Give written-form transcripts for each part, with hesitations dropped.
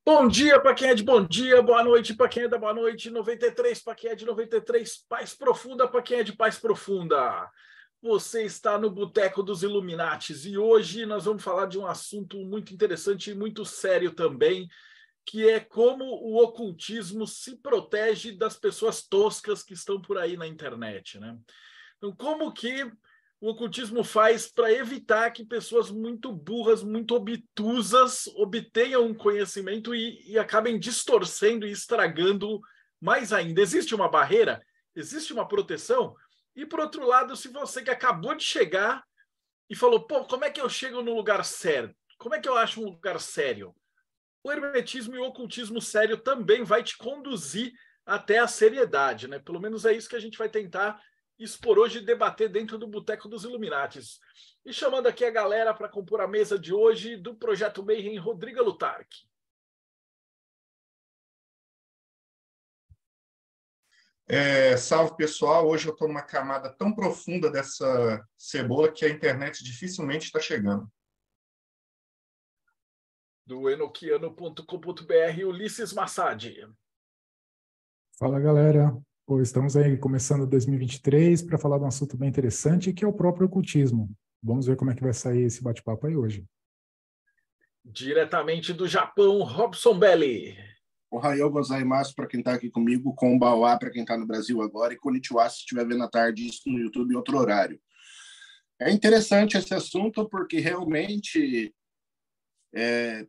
Bom dia para quem é de bom dia, boa noite para quem é da boa noite, 93 para quem é de 93, paz profunda para quem é de paz profunda. Você está no Boteco dos Illuminatis e hoje nós vamos falar de um assunto muito interessante e muito sério também, que é como o ocultismo se protege das pessoas toscas que estão por aí na internet, né? Então, como que o ocultismo faz para evitar que pessoas muito burras, muito obtusas, obtenham um conhecimento e acabem distorcendo e estragando mais ainda? Existe uma barreira? Existe uma proteção? E, por outro lado, se você que acabou de chegar e falou, pô, como é que eu chego num lugar sério? Como é que eu acho um lugar sério? O hermetismo e o ocultismo sério também vai te conduzir até a seriedade, né? Pelo menos é isso que a gente vai tentar expor hoje e debater dentro do Boteco dos Illuminatis. E chamando aqui a galera para compor a mesa de hoje do Projeto Mayhem, Rodrigo Lutarque. Salve, pessoal. Hoje eu estou numa camada tão profunda dessa cebola que a internet dificilmente está chegando. Do enoquiano.com.br, Ulisses Massad. Fala, galera. Pô, estamos aí começando 2023 para falar de um assunto bem interessante, que é o próprio ocultismo. Vamos ver como é que vai sair esse bate-papo aí hoje. Diretamente do Japão, Robson Belli. Ohayou gozaimasu para quem está aqui comigo, konbanwa para quem está no Brasil agora e konnichiwa se estiver vendo à tarde isso no YouTube em outro horário. É interessante esse assunto porque realmente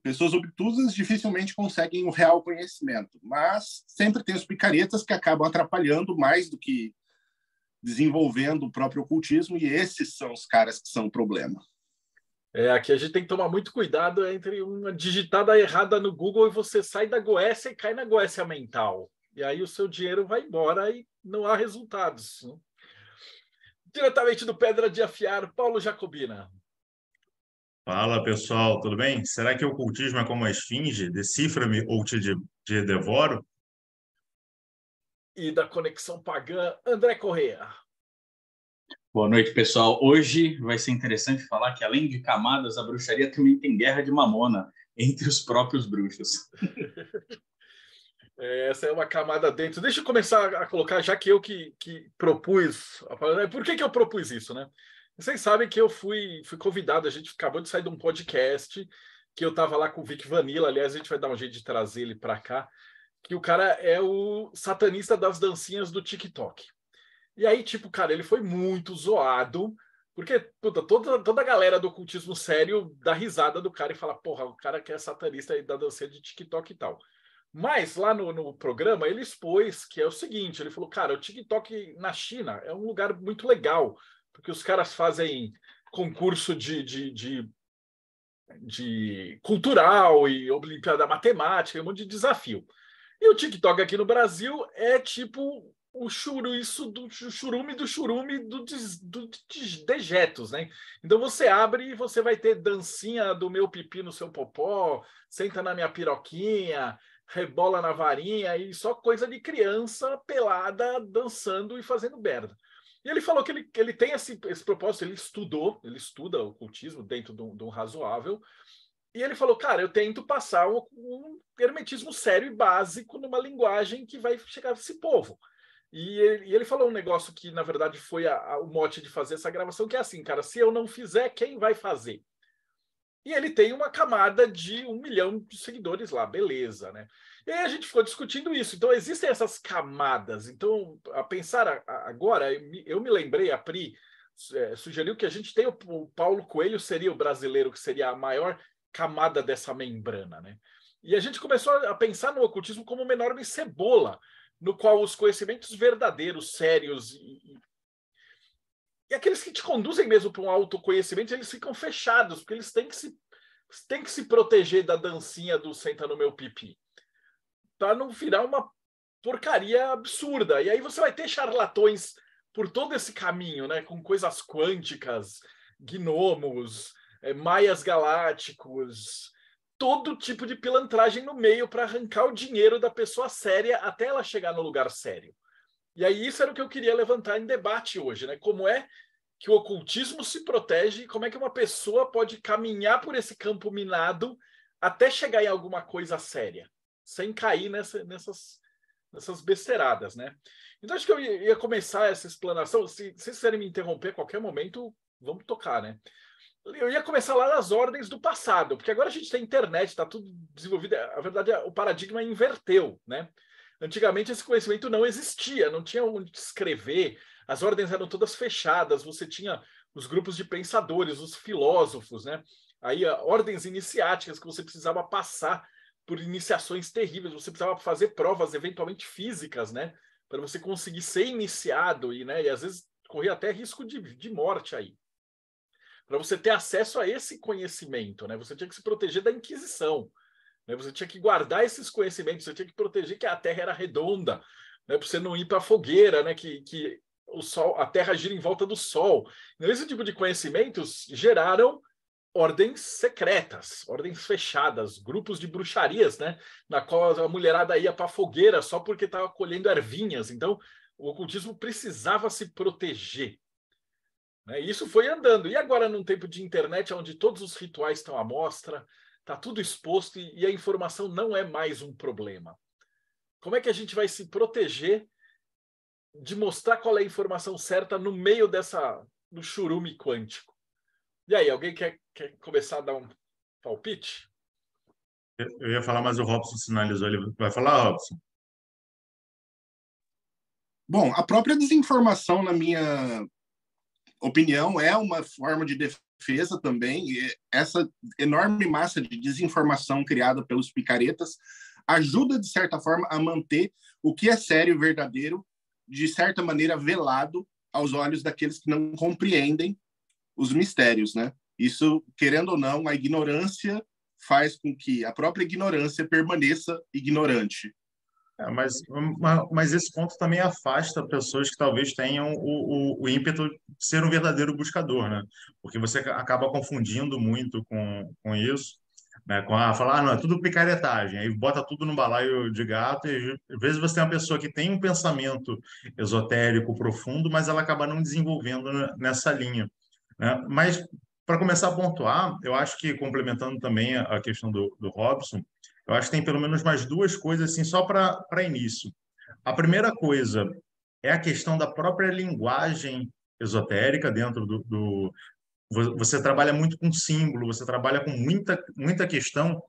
pessoas obtusas dificilmente conseguem o real conhecimento, mas sempre tem os picaretas que acabam atrapalhando mais do que desenvolvendo o próprio ocultismo, e esses são os caras que são o problema. Aqui a gente tem que tomar muito cuidado entre uma digitada errada no Google e você sai da Goécia e cai na Goécia mental. E aí o seu dinheiro vai embora e não há resultados. Diretamente do Pedra de Afiar, Paulo Jacobina. Fala, pessoal, tudo bem? Será que o ocultismo é como a esfinge? Decifra-me ou te devoro? E da Conexão Pagã, André Corrêa. Boa noite, pessoal. Hoje vai ser interessante falar que, além de camadas, a bruxaria também tem guerra de mamona entre os próprios bruxos. Essa é uma camada dentro. Deixa eu começar a colocar, já que eu que propus. Por que eu propus isso, né? Vocês sabem que eu fui convidado, a gente acabou de sair de um podcast, que eu estava lá com o Vic Vanilla, aliás, a gente vai dar um jeito de trazer ele para cá, que o cara é o satanista das dancinhas do TikTok. E aí, tipo, cara, ele foi muito zoado, porque puta, toda a galera do ocultismo sério dá risada do cara e fala, porra, o cara que é satanista aí da dancinha de TikTok e tal. Mas lá no programa ele expôs que é o seguinte, ele falou, cara, o TikTok na China é um lugar muito legal, porque os caras fazem concurso de cultural e Olimpíada Matemática, um monte de desafio. E o TikTok aqui no Brasil é tipo o churume dos dejetos, né? Então você abre e você vai ter dancinha do meu pipi no seu popó, senta na minha piroquinha, rebola na varinha e só coisa de criança pelada dançando e fazendo merda. E ele falou que ele tem esse propósito, ele estuda o ocultismo dentro de um razoável, e ele falou, cara, eu tento passar um hermetismo sério e básico numa linguagem que vai chegar a esse povo. E ele falou um negócio que, na verdade, foi o mote de fazer essa gravação, que é assim, cara, se eu não fizer, quem vai fazer? E ele tem uma camada de 1 milhão de seguidores lá, beleza, né? E aí a gente ficou discutindo isso. Então, existem essas camadas. Então, a pensar agora, eu me lembrei, a Pri sugeriu que a gente tem o Paulo Coelho, seria o brasileiro que seria a maior camada dessa membrana, né? E a gente começou a pensar no ocultismo como uma enorme cebola, no qual os conhecimentos verdadeiros, sérios e aqueles que te conduzem mesmo para um autoconhecimento, eles ficam fechados, porque eles têm que se proteger da dancinha do senta no meu pipi, para não virar uma porcaria absurda. E aí você vai ter charlatões por todo esse caminho, né, com coisas quânticas, gnomos, maias galácticos, todo tipo de pilantragem no meio para arrancar o dinheiro da pessoa séria até ela chegar no lugar sério. E aí isso era o que eu queria levantar em debate hoje, né? Como é que o ocultismo se protege e como é que uma pessoa pode caminhar por esse campo minado até chegar em alguma coisa séria, sem cair nessas besteiradas, né? Então, acho que eu ia começar essa explanação. Se vocês quiserem me interromper a qualquer momento, vamos tocar, né? Eu ia começar lá nas ordens do passado, porque agora a gente tem internet, está tudo desenvolvido. A verdade é o paradigma inverteu, né? Antigamente esse conhecimento não existia, não tinha onde escrever, as ordens eram todas fechadas, você tinha os grupos de pensadores, os filósofos, né? Aí ordens iniciáticas que você precisava passar por iniciações terríveis, você precisava fazer provas eventualmente físicas, né? Para você conseguir ser iniciado e, né? E às vezes corria até risco de morte aí. Para você ter acesso a esse conhecimento, né? Você tinha que se proteger da Inquisição, né? Você tinha que guardar esses conhecimentos, você tinha que proteger que a Terra era redonda, né? Para você não ir para a fogueira, né? Que o Sol, a Terra gira em volta do Sol. Então, esse tipo de conhecimentos geraram ordens secretas, ordens fechadas, grupos de bruxarias, né? Na qual a mulherada ia para a fogueira só porque estava colhendo ervinhas. Então, o ocultismo precisava se proteger. Né? E isso foi andando. E agora, num tempo de internet, onde todos os rituais estão à mostra, está tudo exposto e a informação não é mais um problema. Como é que a gente vai se proteger de mostrar qual é a informação certa no meio do churume quântico? E aí, alguém quer começar a dar um palpite? Eu ia falar, mas o Robson sinalizou. Ele vai falar, Robson? Bom, a própria desinformação, na minha opinião, é uma forma de defesa também. E essa enorme massa de desinformação criada pelos picaretas ajuda, de certa forma, a manter o que é sério e verdadeiro, de certa maneira, velado aos olhos daqueles que não compreendem os mistérios, né? Isso, querendo ou não, a ignorância faz com que a própria ignorância permaneça ignorante. Mas esse ponto também afasta pessoas que talvez tenham o ímpeto de ser um verdadeiro buscador, né? Porque você acaba confundindo muito com isso, né? Falar, não, é tudo picaretagem, aí bota tudo no balaio de gato, e às vezes você tem uma pessoa que tem um pensamento esotérico profundo, mas ela acaba não desenvolvendo nessa linha, né? Mas, para começar a pontuar, eu acho que, complementando também a questão do Robson, eu acho que tem pelo menos mais duas coisas, assim, só para início. A primeira coisa é a questão da própria linguagem esotérica dentro Você trabalha muito com símbolo, você trabalha com muita questão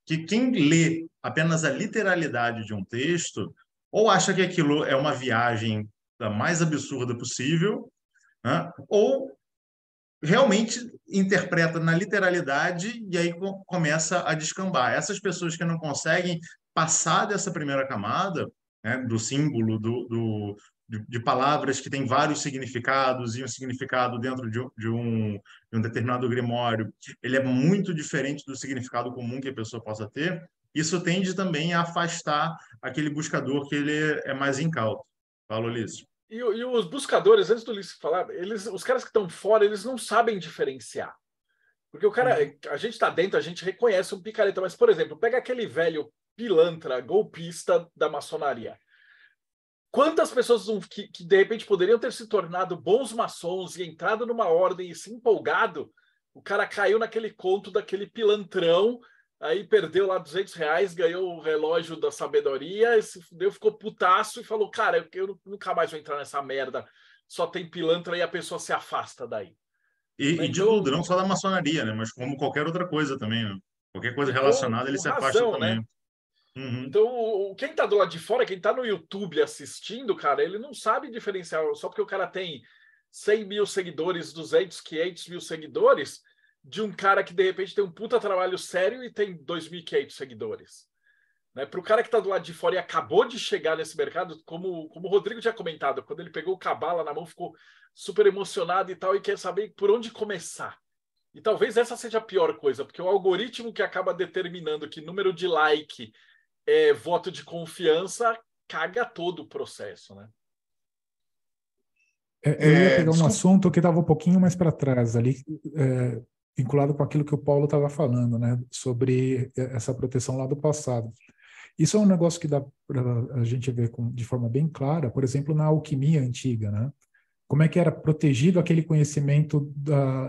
que quem lê apenas a literalidade de um texto ou acha que aquilo é uma viagem da mais absurda possível, né? Ou realmente interpreta na literalidade e aí começa a descambar. Essas pessoas que não conseguem passar dessa primeira camada, né, do símbolo, de palavras que têm vários significados e um significado dentro de um determinado grimório, ele é muito diferente do significado comum que a pessoa possa ter. Isso tende também a afastar aquele buscador que ele é mais incauto. Fala, Ulisses. E os buscadores, antes do Ulisses falar, os caras que estão fora, eles não sabem diferenciar. Porque o cara, a gente está dentro, a gente reconhece um picareta, mas, por exemplo, pega aquele velho pilantra, golpista da maçonaria. Quantas pessoas que de repente poderiam ter se tornado bons maçons e entrado numa ordem e se empolgado, o cara caiu naquele conto daquele pilantrão, aí perdeu lá R$200, ganhou o relógio da sabedoria, se fudeu, ficou putaço e falou, cara, eu nunca mais vou entrar nessa merda, só tem pilantra e a pessoa se afasta daí. E de tudo, não só da maçonaria, né? Mas como qualquer outra coisa também, né? Qualquer coisa relacionada, ele se afasta também. Né? Uhum. Então, quem está do lado de fora, quem está no YouTube assistindo, cara, ele não sabe diferenciar, só porque o cara tem 100 mil seguidores, 200, 500 mil seguidores, de um cara que, de repente, tem um puta trabalho sério e tem 2.500 seguidores. Né? Para o cara que está do lado de fora e acabou de chegar nesse mercado, como o Rodrigo tinha comentado, quando ele pegou o Cabala na mão, ficou super emocionado e tal, e quer saber por onde começar. E talvez essa seja a pior coisa, porque o algoritmo que acaba determinando que número de like é voto de confiança caga todo o processo, né? Eu ia pegar um assunto que estava um pouquinho mais para trás ali, vinculado com aquilo que o Paulo estava falando, né, sobre essa proteção lá do passado. Isso é um negócio que dá para a gente ver de forma bem clara, por exemplo, na alquimia antiga, né? Como é que era protegido aquele conhecimento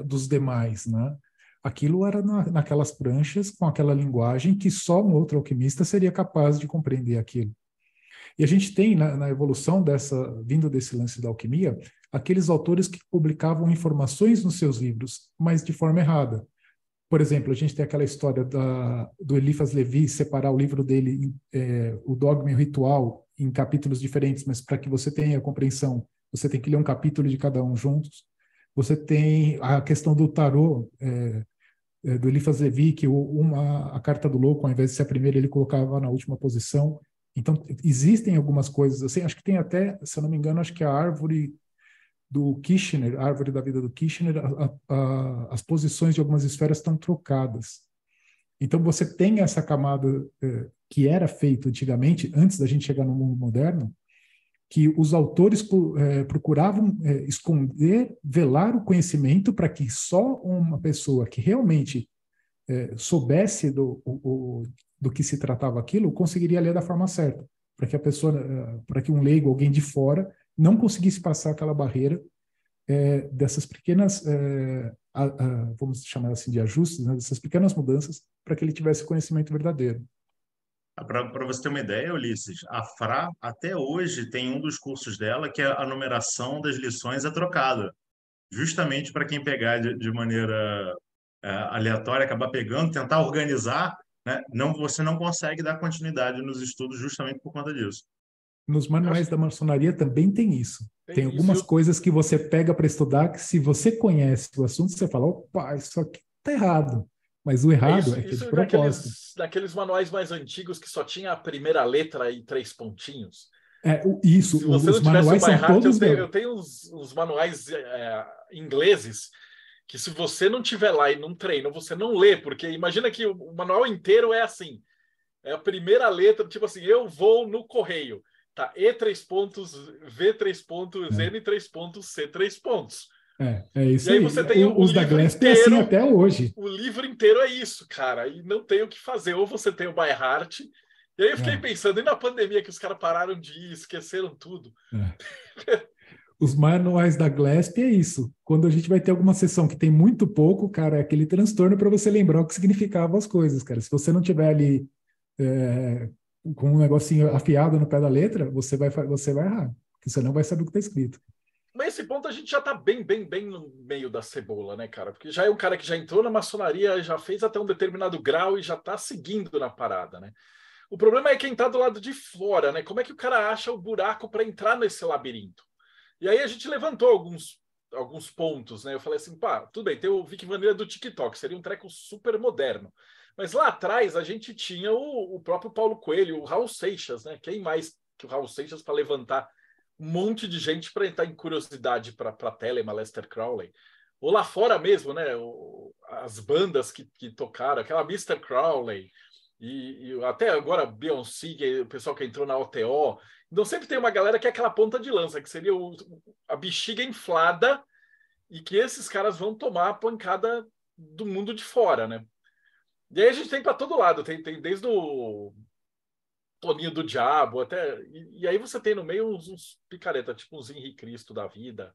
dos demais, né? Aquilo era naquelas pranchas, com aquela linguagem que só um outro alquimista seria capaz de compreender aquilo. E a gente tem, na evolução vindo desse lance da alquimia, aqueles autores que publicavam informações nos seus livros, mas de forma errada. Por exemplo, a gente tem aquela história do Eliphas Levi separar o livro dele, o Dogma e o Ritual, em capítulos diferentes, mas para que você tenha a compreensão, você tem que ler um capítulo de cada um juntos. Você tem a questão do tarô, do Eliphas Levi, que a carta do louco, ao invés de ser a primeira, ele colocava na última posição. Então, existem algumas coisas assim, acho que tem até, se eu não me engano, acho que a árvore do Kirchner, a árvore da vida do Kirchner, as posições de algumas esferas estão trocadas. Então, você tem essa camada que era feito antigamente, antes da gente chegar no mundo moderno, que os autores procuravam esconder, velar o conhecimento para que só uma pessoa que realmente soubesse do que se tratava aquilo conseguiria ler da forma certa, para que a pessoa, para que um leigo, alguém de fora, não conseguisse passar aquela barreira dessas pequenas, vamos chamar assim de ajustes, né, dessas pequenas mudanças, para que ele tivesse conhecimento verdadeiro. Para você ter uma ideia, Ulisses, a Fra até hoje tem um dos cursos dela que é a numeração das lições é trocada, justamente para quem pegar de maneira aleatória, acabar pegando, tentar organizar, né? Você não consegue dar continuidade nos estudos justamente por conta disso. Nos manuais da maçonaria também tem isso. Tem algumas coisas que você pega para estudar que, se você conhece o assunto, você fala, opa, isso aqui está errado. Mas o errado é que é de propósito. Daqueles manuais mais antigos que só tinha a primeira letra e 3 pontinhos. Isso, os manuais são todos... Eu tenho uns manuais ingleses que, se você não tiver lá e não treina, você não lê, porque imagina que o manual inteiro é assim. É a primeira letra, tipo assim, eu vou no correio. Tá, E 3 pontos, V 3 pontos, N 3 pontos, C 3 pontos. É isso e aí. Aí Você tem os da Gillespie é assim até hoje. O livro inteiro é isso, cara. E não tem o que fazer. Ou você tem o by heart. E aí eu fiquei pensando, e na pandemia que os caras pararam de ir, esqueceram tudo. Os manuais da Gillespie é isso. Quando a gente vai ter alguma sessão que tem muito pouco, cara, é aquele transtorno para você lembrar o que significavam as coisas, cara. Se você não tiver ali com um negocinho afiado no pé da letra, você vai errar, porque você não vai saber o que está escrito. Mas esse ponto a gente já está bem no meio da cebola, né, cara? Porque já é um cara que já entrou na maçonaria, já fez até um determinado grau e já está seguindo na parada, né? O problema é quem está do lado de fora, né? Como é que o cara acha o buraco para entrar nesse labirinto? E aí a gente levantou alguns pontos, né? Eu falei assim, pá, tudo bem, tem o Vic Vanilla do TikTok, seria um treco super moderno. Mas lá atrás a gente tinha o próprio Paulo Coelho, o Raul Seixas, né? Quem mais que o Raul Seixas para levantar um monte de gente para entrar em curiosidade para Telema, Aleister Crowley. Ou lá fora mesmo, né? As bandas que tocaram, aquela Mr. Crowley, e até agora Beyoncé, o pessoal que entrou na OTO. Então sempre tem uma galera que é aquela ponta de lança, que seria a bexiga inflada, e que esses caras vão tomar a pancada do mundo de fora, né? E aí a gente tem para todo lado, tem desde o Toninho do Diabo até... E aí você tem no meio uns picareta, tipo uns Henrique Cristo da vida,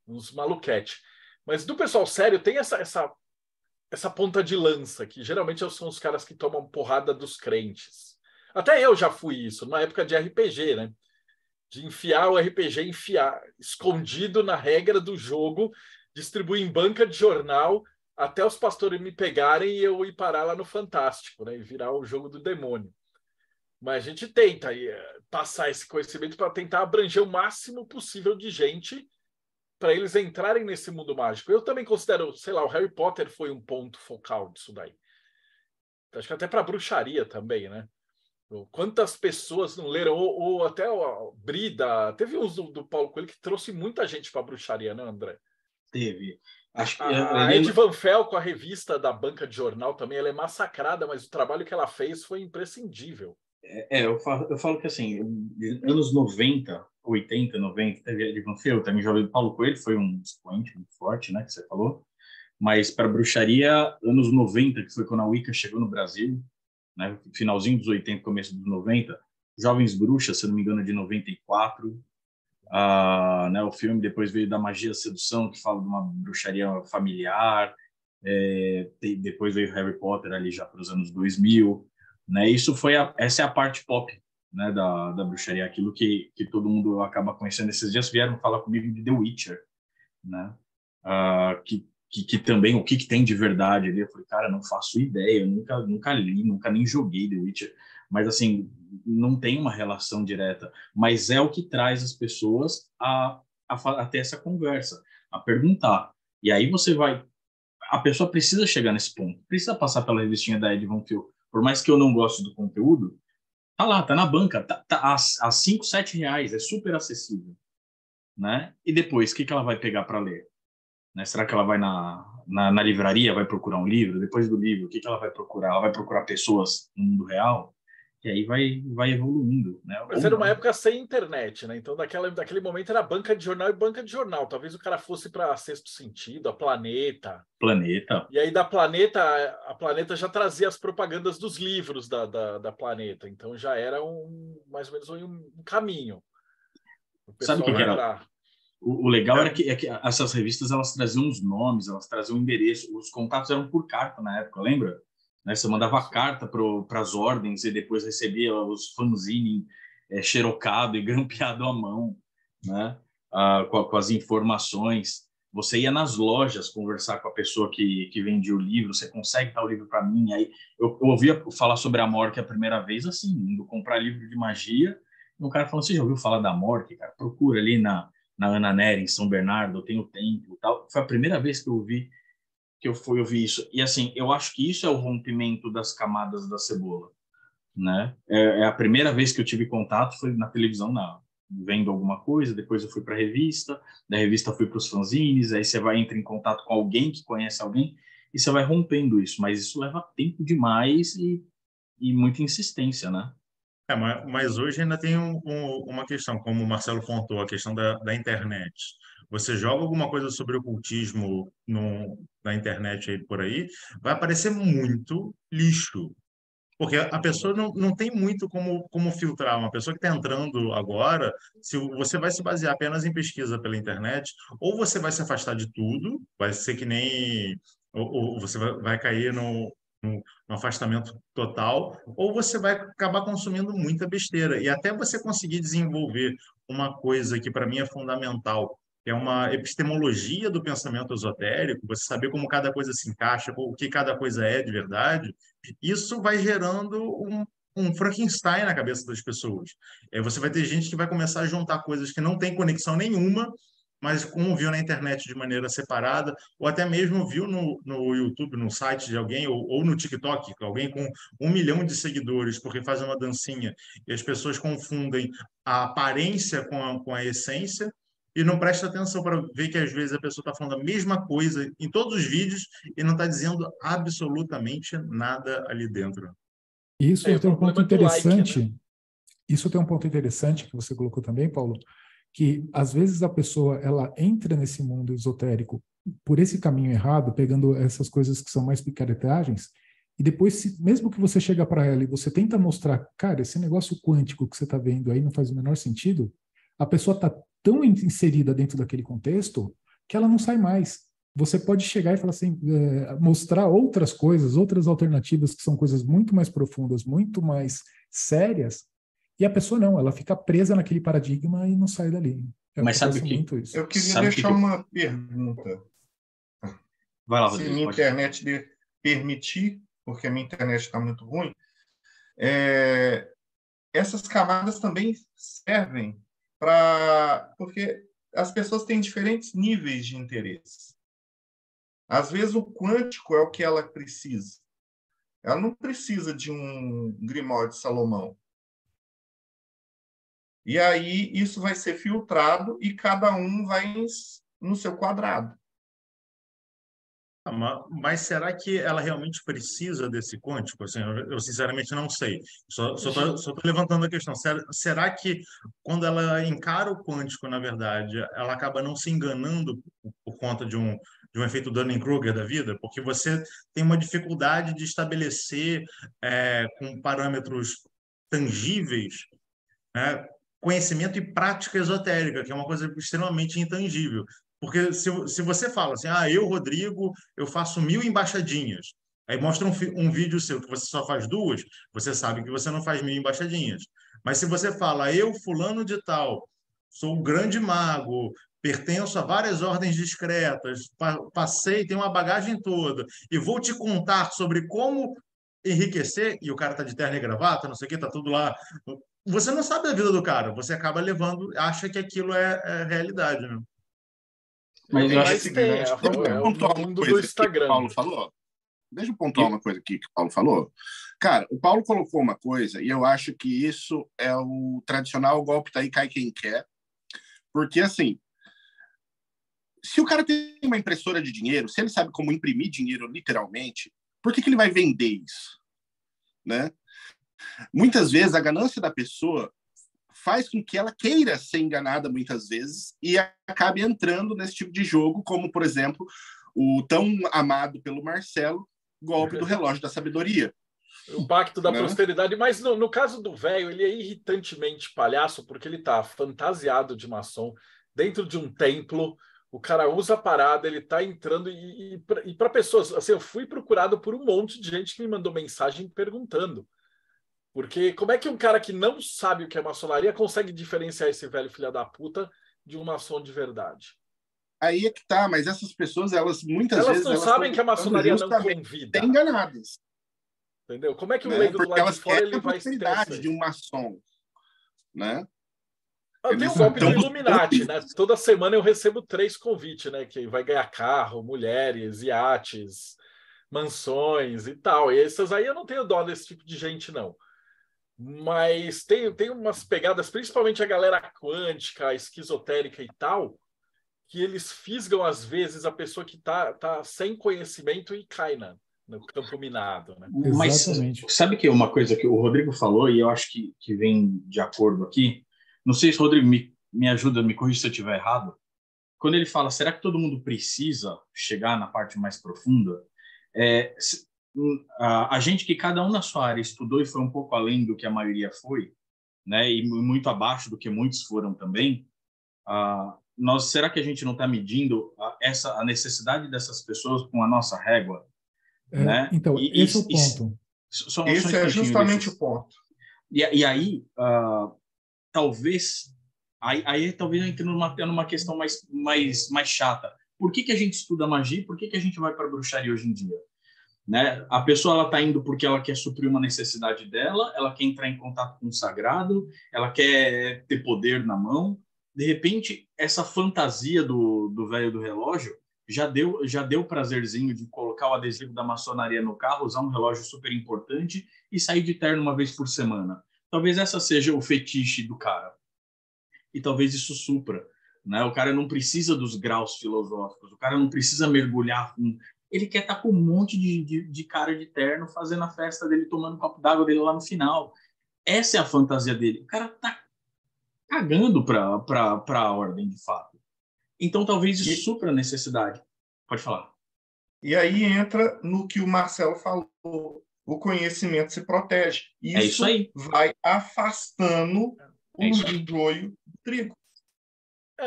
uns maluquete. Mas do pessoal sério tem essa ponta de lança, que geralmente são os caras que tomam porrada dos crentes. Até eu já fui isso, na época de RPG, né? De enfiar o RPG, escondido na regra do jogo, distribuir em banca de jornal, até os pastores me pegarem e eu ir parar lá no Fantástico, né? E virar o jogo do demônio. Mas a gente tenta passar esse conhecimento para tentar abranger o máximo possível de gente para eles entrarem nesse mundo mágico. Eu também considero, sei lá, o Harry Potter foi um ponto focal disso daí. Acho que até para bruxaria também, né? Quantas pessoas não leram, ou até o Brida, teve uns do Paulo Coelho que trouxe muita gente para bruxaria, né, André? Teve. Acho que a Ed Van Fel, com a revista da banca de jornal também, ela é massacrada, mas o trabalho que ela fez foi imprescindível. Eu falo que assim, anos 90, 80, 90, teve a Ed Van Fel, também já ouvi Paulo Coelho, foi um expoente muito forte, né, que você falou, mas para bruxaria, anos 90, que foi quando a Wicca chegou no Brasil, né, finalzinho dos 80, começo dos 90, Jovens Bruxas, se não me engano, de 94, né, o filme depois veio da Magia e Sedução, que fala de uma bruxaria familiar, Depois veio Harry Potter ali já para os anos 2000, né? Essa é a parte pop, né, da bruxaria, aquilo que todo mundo acaba conhecendo. Esses dias vieram falar comigo de The Witcher, né? Que também, o que tem de verdade ali. Eu falei, cara, não faço ideia, eu nunca li, nunca nem joguei The Witcher, mas assim, não tem uma relação direta, mas é o que traz as pessoas a ter essa conversa, a perguntar. E aí a pessoa precisa chegar nesse ponto, precisa passar pela revistinha da Ed Von Phil. Por mais que eu não goste do conteúdo, tá lá, tá na banca, tá a 5, 7 reais, é super acessível, né? E depois, o que ela vai pegar para ler? Né? Será que ela vai na livraria, vai procurar um livro? Depois do livro, o que ela vai procurar? Ela vai procurar pessoas no mundo real? E aí vai evoluindo, né? Mas era uma época sem internet, né? Então, daquele momento era banca de jornal e banca de jornal. Talvez o cara fosse para Sexto Sentido, a Planeta. Planeta. E aí da Planeta, a Planeta já trazia as propagandas dos livros da Planeta. Então já era mais ou menos um caminho. Sabe o que era? O legal era que essas revistas, elas traziam os nomes, elas traziam o endereço. Os contatos eram por carta na época, lembra? Né? Você mandava carta para as ordens e depois recebia os fanzines xerocado e grampeado à mão, né? Com as informações. Você ia nas lojas conversar com a pessoa que vendia o livro, você consegue dar o livro para mim? Aí eu ouvia falar sobre a Mork a primeira vez, assim, indo comprar livro de magia, e um cara falou, você já ouviu falar da Mork, cara? Procura ali na Ana Nery, em São Bernardo, tem o templo e tal. Foi a primeira vez que eu ouvi isso. E assim, eu acho que isso é o rompimento das camadas da cebola, né? É a primeira vez que eu tive contato, foi na televisão, vendo alguma coisa, depois eu fui para a revista, da revista fui para os fanzines, aí você entra em contato com alguém que conhece alguém, e você vai rompendo isso, mas isso leva tempo demais e muita insistência, né? Mas hoje ainda tem uma questão, como o Marcelo pontuou, a questão da internet. Você joga alguma coisa sobre ocultismo na internet aí por aí, vai aparecer muito lixo. Porque a pessoa não tem muito como filtrar. Uma pessoa que está entrando agora, se você vai se basear apenas em pesquisa pela internet, ou você vai se afastar de tudo, vai ser que nem... Ou você vai cair no afastamento total, ou você vai acabar consumindo muita besteira. E até você conseguir desenvolver uma coisa que, para mim, é fundamental, que é uma epistemologia do pensamento esotérico, você saber como cada coisa se encaixa, o que cada coisa é de verdade, isso vai gerando um Frankenstein na cabeça das pessoas. Você vai ter gente que vai começar a juntar coisas que não têm conexão nenhuma, mas como viu na internet de maneira separada, ou até mesmo viu no YouTube, no site de alguém, ou no TikTok, alguém com 1 milhão de seguidores, porque faz uma dancinha, e as pessoas confundem a aparência com a essência, e não presta atenção para ver que às vezes a pessoa está falando a mesma coisa em todos os vídeos e não está dizendo absolutamente nada ali dentro. Isso tem um ponto interessante. Like, né? Isso tem um ponto interessante que você colocou também, Paulo, que às vezes a pessoa ela entra nesse mundo esotérico por esse caminho errado, pegando essas coisas que são mais picaretagens, e depois, mesmo que você chega para ela e você tenta mostrar, cara, esse negócio quântico que você está vendo aí não faz o menor sentido, a pessoa está tão inserida dentro daquele contexto que ela não sai mais. Você pode chegar e falar assim, mostrar outras coisas, outras alternativas que são coisas muito mais profundas, muito mais sérias, e a pessoa não, ela fica presa naquele paradigma e não sai dali. Mas sabe que eu queria deixar uma pergunta. Vai lá, se Rodrigo, minha internet permitir, porque a minha internet está muito ruim, essas camadas também servem porque as pessoas têm diferentes níveis de interesse. Às vezes o quântico é o que ela precisa. Ela não precisa de um Grimório de Salomão. E aí isso vai ser filtrado e cada um vai no seu quadrado. Mas será que ela realmente precisa desse quântico? Assim, eu sinceramente não sei. Só estou levantando a questão. Será que quando ela encara o quântico, na verdade, ela acaba não se enganando por conta de um efeito Dunning-Kruger da vida? Porque você tem uma dificuldade de estabelecer com parâmetros tangíveis, né, conhecimento e prática esotérica, que é uma coisa extremamente intangível. Porque se você fala assim, eu, Rodrigo, eu faço 1000 embaixadinhas, aí mostra um vídeo seu que você só faz 2, você sabe que você não faz 1000 embaixadinhas. Mas se você fala, eu, fulano de tal, sou um grande mago, pertenço a várias ordens discretas, passei, tenho uma bagagem toda, e vou te contar sobre como enriquecer, e o cara tá de terno e gravata, não sei o que, tá tudo lá. Você não sabe da vida do cara, você acaba levando, acha que aquilo é realidade, né? Mas eu acho Mas tem, é o mundo do Instagram. Paulo falou. Deixa eu pontuar uma coisa aqui que o Paulo falou. Cara, o Paulo colocou uma coisa, e eu acho que isso é o tradicional golpe daí cai quem quer. Porque, assim, se o cara tem uma impressora de dinheiro, se ele sabe como imprimir dinheiro literalmente, por que ele vai vender isso? Né? Muitas vezes a ganância da pessoa faz com que ela queira ser enganada muitas vezes e acabe entrando nesse tipo de jogo, como, por exemplo, o tão amado pelo Marcelo golpe do relógio da sabedoria. O pacto da né? prosperidade, mas no caso do velho, ele é irritantemente palhaço porque ele tá fantasiado de maçom dentro de um templo, o cara usa a parada, ele tá entrando e para pessoas, assim, eu fui procurado por um monte de gente que me mandou mensagem perguntando. Porque como é que um cara que não sabe o que é maçonaria consegue diferenciar esse velho filho da puta de um maçom de verdade? Aí é que tá, mas essas pessoas, muitas elas vezes... não sabem que a maçonaria não convida. Enganadas. Entendeu? Como é que o né? leigo do Porque lado de fora ele a vai prosperidade de um maçom, né? Tem o golpe do Illuminati, né? Toda semana eu recebo 3 convites, né? Que vai ganhar carro, mulheres, iates, mansões e tal. E essas aí eu não tenho dó desse tipo de gente, não. Mas tem umas pegadas, principalmente a galera quântica, esquizotérica e tal, que eles fisgam, às vezes, a pessoa que tá sem conhecimento e cai no campo minado. Né? Mas sabe que uma coisa que o Rodrigo falou, e eu acho que vem de acordo aqui, não sei se o Rodrigo me ajuda, me corrija se eu estiver errado, quando ele fala, será que todo mundo precisa chegar na parte mais profunda? A gente que cada um na sua área estudou e foi um pouco além do que a maioria foi, né, e muito abaixo do que muitos foram também, será que a gente não está medindo a necessidade dessas pessoas com a nossa régua? Né? Então, esse é o ponto. Esse é justamente o ponto. E aí, talvez entre numa questão mais chata. Por que a gente estuda magia? Por que a gente vai para a bruxaria hoje em dia? Né? A pessoa ela está indo porque ela quer suprir uma necessidade dela, ela quer entrar em contato com o sagrado, ela quer ter poder na mão. De repente, essa fantasia do velho do relógio já deu prazerzinho de colocar o adesivo da maçonaria no carro, usar um relógio super importante e sair de terno uma vez por semana. Talvez essa seja o fetiche do cara. E talvez isso supra. Né? O cara não precisa dos graus filosóficos, o cara não precisa mergulhar. Ele quer estar com um monte de cara de terno fazendo a festa dele, tomando um copo d'água dele lá no final. Essa é a fantasia dele. O cara tá cagando para a ordem, de fato. Então, talvez isso supra a necessidade. Pode falar. E aí entra no que o Marcelo falou. O conhecimento se protege. Isso aí. Vai afastando o joio do trigo.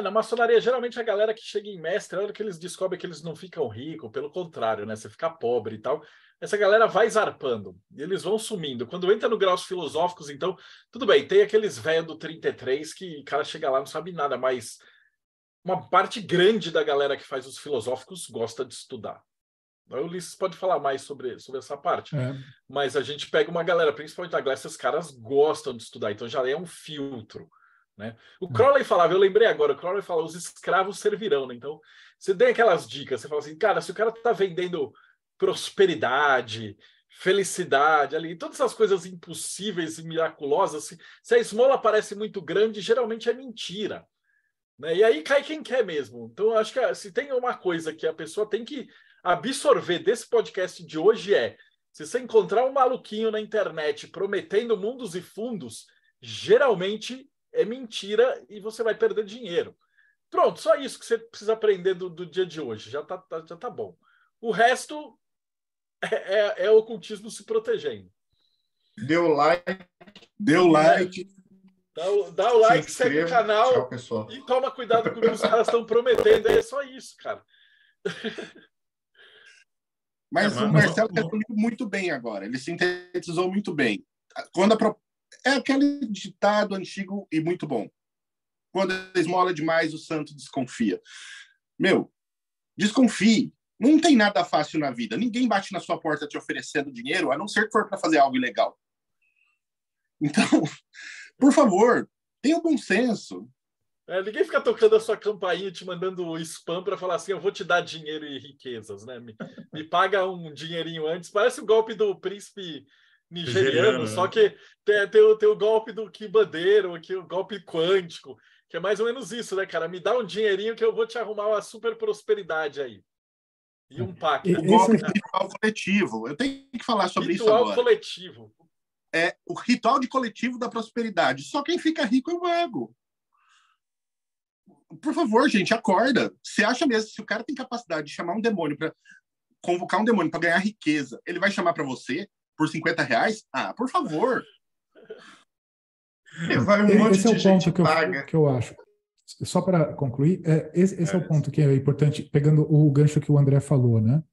Na maçonaria, geralmente a galera que chega em mestre, a hora que eles descobrem que eles não ficam ricos, pelo contrário, né? Você fica pobre e tal. Essa galera vai zarpando. E eles vão sumindo. Quando entra no graus filosóficos, então, tudo bem, tem aqueles velhos do 33 que o cara chega lá e não sabe nada, mas uma parte grande da galera que faz os filosóficos gosta de estudar. O Ulisses pode falar mais sobre essa parte. Mas a gente pega uma galera, principalmente da Grécia, esses caras gostam de estudar, então já é um filtro. Né? O Crowley falava, eu lembrei agora, o Crowley fala, os escravos servirão. Né? Então, você tem aquelas dicas, você fala assim, cara, se o cara está vendendo prosperidade, felicidade, ali, todas essas coisas impossíveis e miraculosas, se a esmola parece muito grande, geralmente é mentira. Né? E aí cai quem quer mesmo. Então, eu acho que se tem uma coisa que a pessoa tem que absorver desse podcast de hoje se você encontrar um maluquinho na internet prometendo mundos e fundos, geralmente é mentira e você vai perder dinheiro. Pronto, só isso que você precisa aprender do dia de hoje. Já tá bom. O resto é o ocultismo se protegendo. Deu like. Deu like. Dá o like, Se segue o inscreva. canal Tchau, pessoal. e toma cuidado com o que os caras estão prometendo. É só isso, cara. Mas o Marcelo resumiu muito bem agora. Ele sintetizou muito bem. Quando é aquele ditado antigo e muito bom. Quando a esmola é demais, o santo desconfia. Meu, desconfie. Não tem nada fácil na vida. Ninguém bate na sua porta te oferecendo dinheiro, a não ser que for para fazer algo ilegal. Então, por favor, tenha um bom senso. Ninguém fica tocando a sua campainha, te mandando spam para falar assim, eu vou te dar dinheiro e riquezas, né? Me paga um dinheirinho antes. Parece o golpe do príncipe nigeriano, só que tem o golpe do quibandeiro, aqui, o golpe quântico, que é mais ou menos isso, né, cara? Me dá um dinheirinho que eu vou te arrumar uma super prosperidade aí. E um pacto. O golpe do ritual coletivo. Eu tenho que falar sobre isso agora. Ritual coletivo. É o ritual de coletivo da prosperidade. Só quem fica rico é o mago. Por favor, gente, acorda. Você acha mesmo que se o cara tem capacidade de chamar um demônio para convocar um demônio para ganhar riqueza, ele vai chamar para você por R$50? Ah, por favor. Vai um monte esse é de o gente ponto paga. que eu acho. Só para concluir, esse é o ponto que é importante, pegando o gancho que o André falou, né?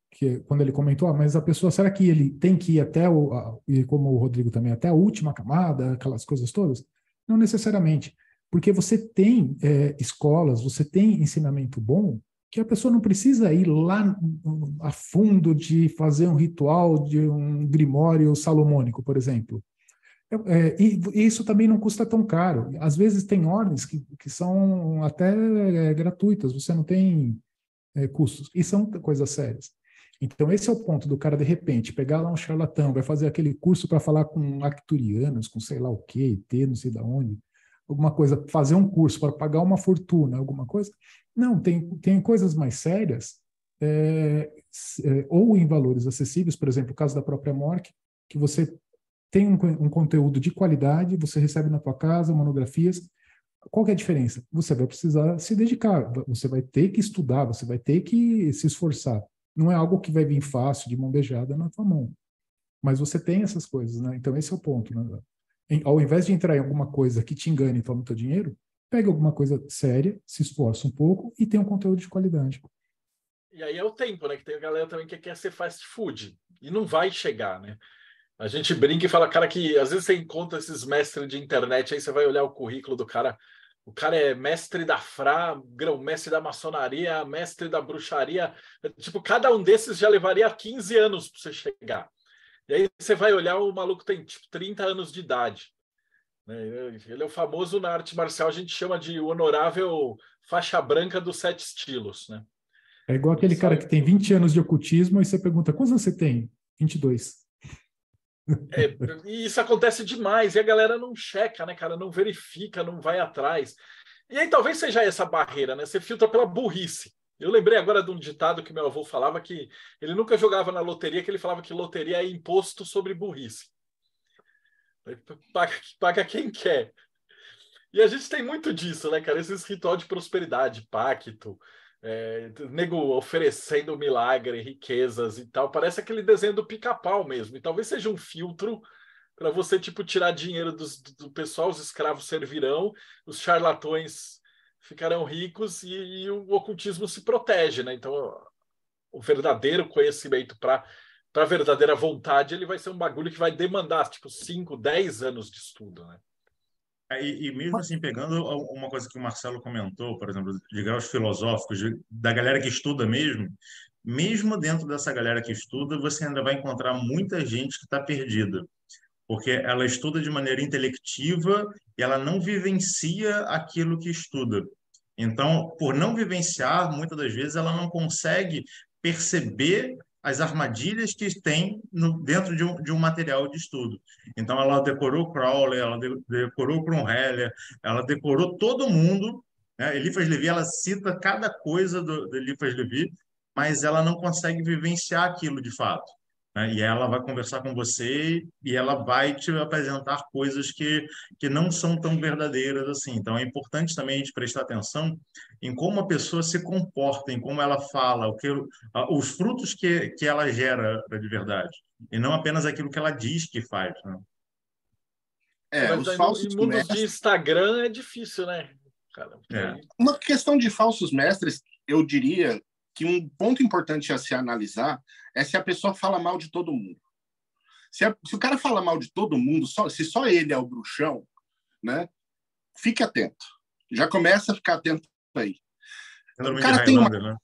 Que quando ele comentou, mas a pessoa, será que ele tem que ir até e como o Rodrigo também, até a última camada, aquelas coisas todas? Não necessariamente. Porque você tem escolas, você tem ensinamento bom, que a pessoa não precisa ir lá a fundo de fazer um ritual de um grimório salomônico, por exemplo. E isso também não custa tão caro. Às vezes tem ordens que são até gratuitas, você não tem custos, e são coisas sérias. Então esse é o ponto do cara, de repente, pegar lá um charlatão, vai fazer aquele curso para falar com arcturianos, com sei lá o quê, não sei da onde, alguma coisa, fazer um curso para pagar uma fortuna, alguma coisa. Não, tem coisas mais sérias, ou em valores acessíveis, por exemplo, o caso da própria Mork, que você tem um conteúdo de qualidade, você recebe na tua casa monografias. Qual que é a diferença? Você vai precisar se dedicar, você vai ter que estudar, você vai ter que se esforçar. Não é algo que vai vir fácil, de mão beijada na tua mão. Mas você tem essas coisas, né? Então esse é o ponto, né? Ao invés de entrar em alguma coisa que te engane e tome teu dinheiro, pega alguma coisa séria, se esforça um pouco e tem um conteúdo de qualidade. E aí é o tempo, né? Que tem a galera também que quer ser fast food e não vai chegar, né? A gente brinca e fala, cara, que às vezes você encontra esses mestres de internet, aí você vai olhar o currículo do cara, o cara é mestre da Fra, grão-mestre da maçonaria, mestre da bruxaria, tipo, cada um desses já levaria 15 anos para você chegar. E aí você vai olhar, o maluco tem tipo 30 anos de idade. Né? Ele é o famoso, na arte marcial, a gente chama de honorável faixa branca dos 7 estilos. Né? É igual aquele cara que tem 20 anos de ocultismo e você pergunta, quantos você tem? 22. E isso acontece demais, e a galera não checa, né, cara? Não verifica, não vai atrás. E aí talvez seja essa barreira, né? Você filtra pela burrice. Eu lembrei agora de um ditado que meu avô falava, que ele nunca jogava na loteria, que ele falava que loteria é imposto sobre burrice. Paga quem quer. E a gente tem muito disso, né, cara? Esses ritual de prosperidade, pacto, nego oferecendo milagre, riquezas e tal. Parece aquele desenho do Pica-Pau mesmo. E talvez seja um filtro para você, tipo, tirar dinheiro do pessoal, os escravos servirão, os charlatões ficarão ricos e o ocultismo se protege, né? Então, o verdadeiro conhecimento para a verdadeira vontade, ele vai ser um bagulho que vai demandar, tipo, 5, 10 anos de estudo, né? E mesmo assim, pegando uma coisa que o Marcelo comentou, por exemplo, de graus filosóficos, da galera que estuda mesmo dentro dessa galera que estuda, você ainda vai encontrar muita gente que está perdida, porque ela estuda de maneira intelectiva e ela não vivencia aquilo que estuda. Então, por não vivenciar, muitas das vezes ela não consegue perceber as armadilhas que tem dentro de um material de estudo. Então, ela decorou Crowley, ela decorou Heller, ela decorou todo mundo, né? Eliphas Levi, ela cita cada coisa do Eliphas Levi, mas ela não consegue vivenciar aquilo de fato, né? E ela vai conversar com você e ela vai te apresentar coisas que não são tão verdadeiras assim. Então, é importante também a gente prestar atenção em como a pessoa se comporta, em como ela fala, os frutos que ela gera de verdade, e não apenas aquilo que ela diz que faz, né? Mas os aí falsos em mundos de mestres. Instagram é difícil, né? Cara, Uma questão de falsos mestres, eu diria que um ponto importante a se analisar é se a pessoa fala mal de todo mundo. Se o cara fala mal de todo mundo, se só ele é o bruxão, né? Fique atento. Já começa a ficar atento aí. O cara tem né?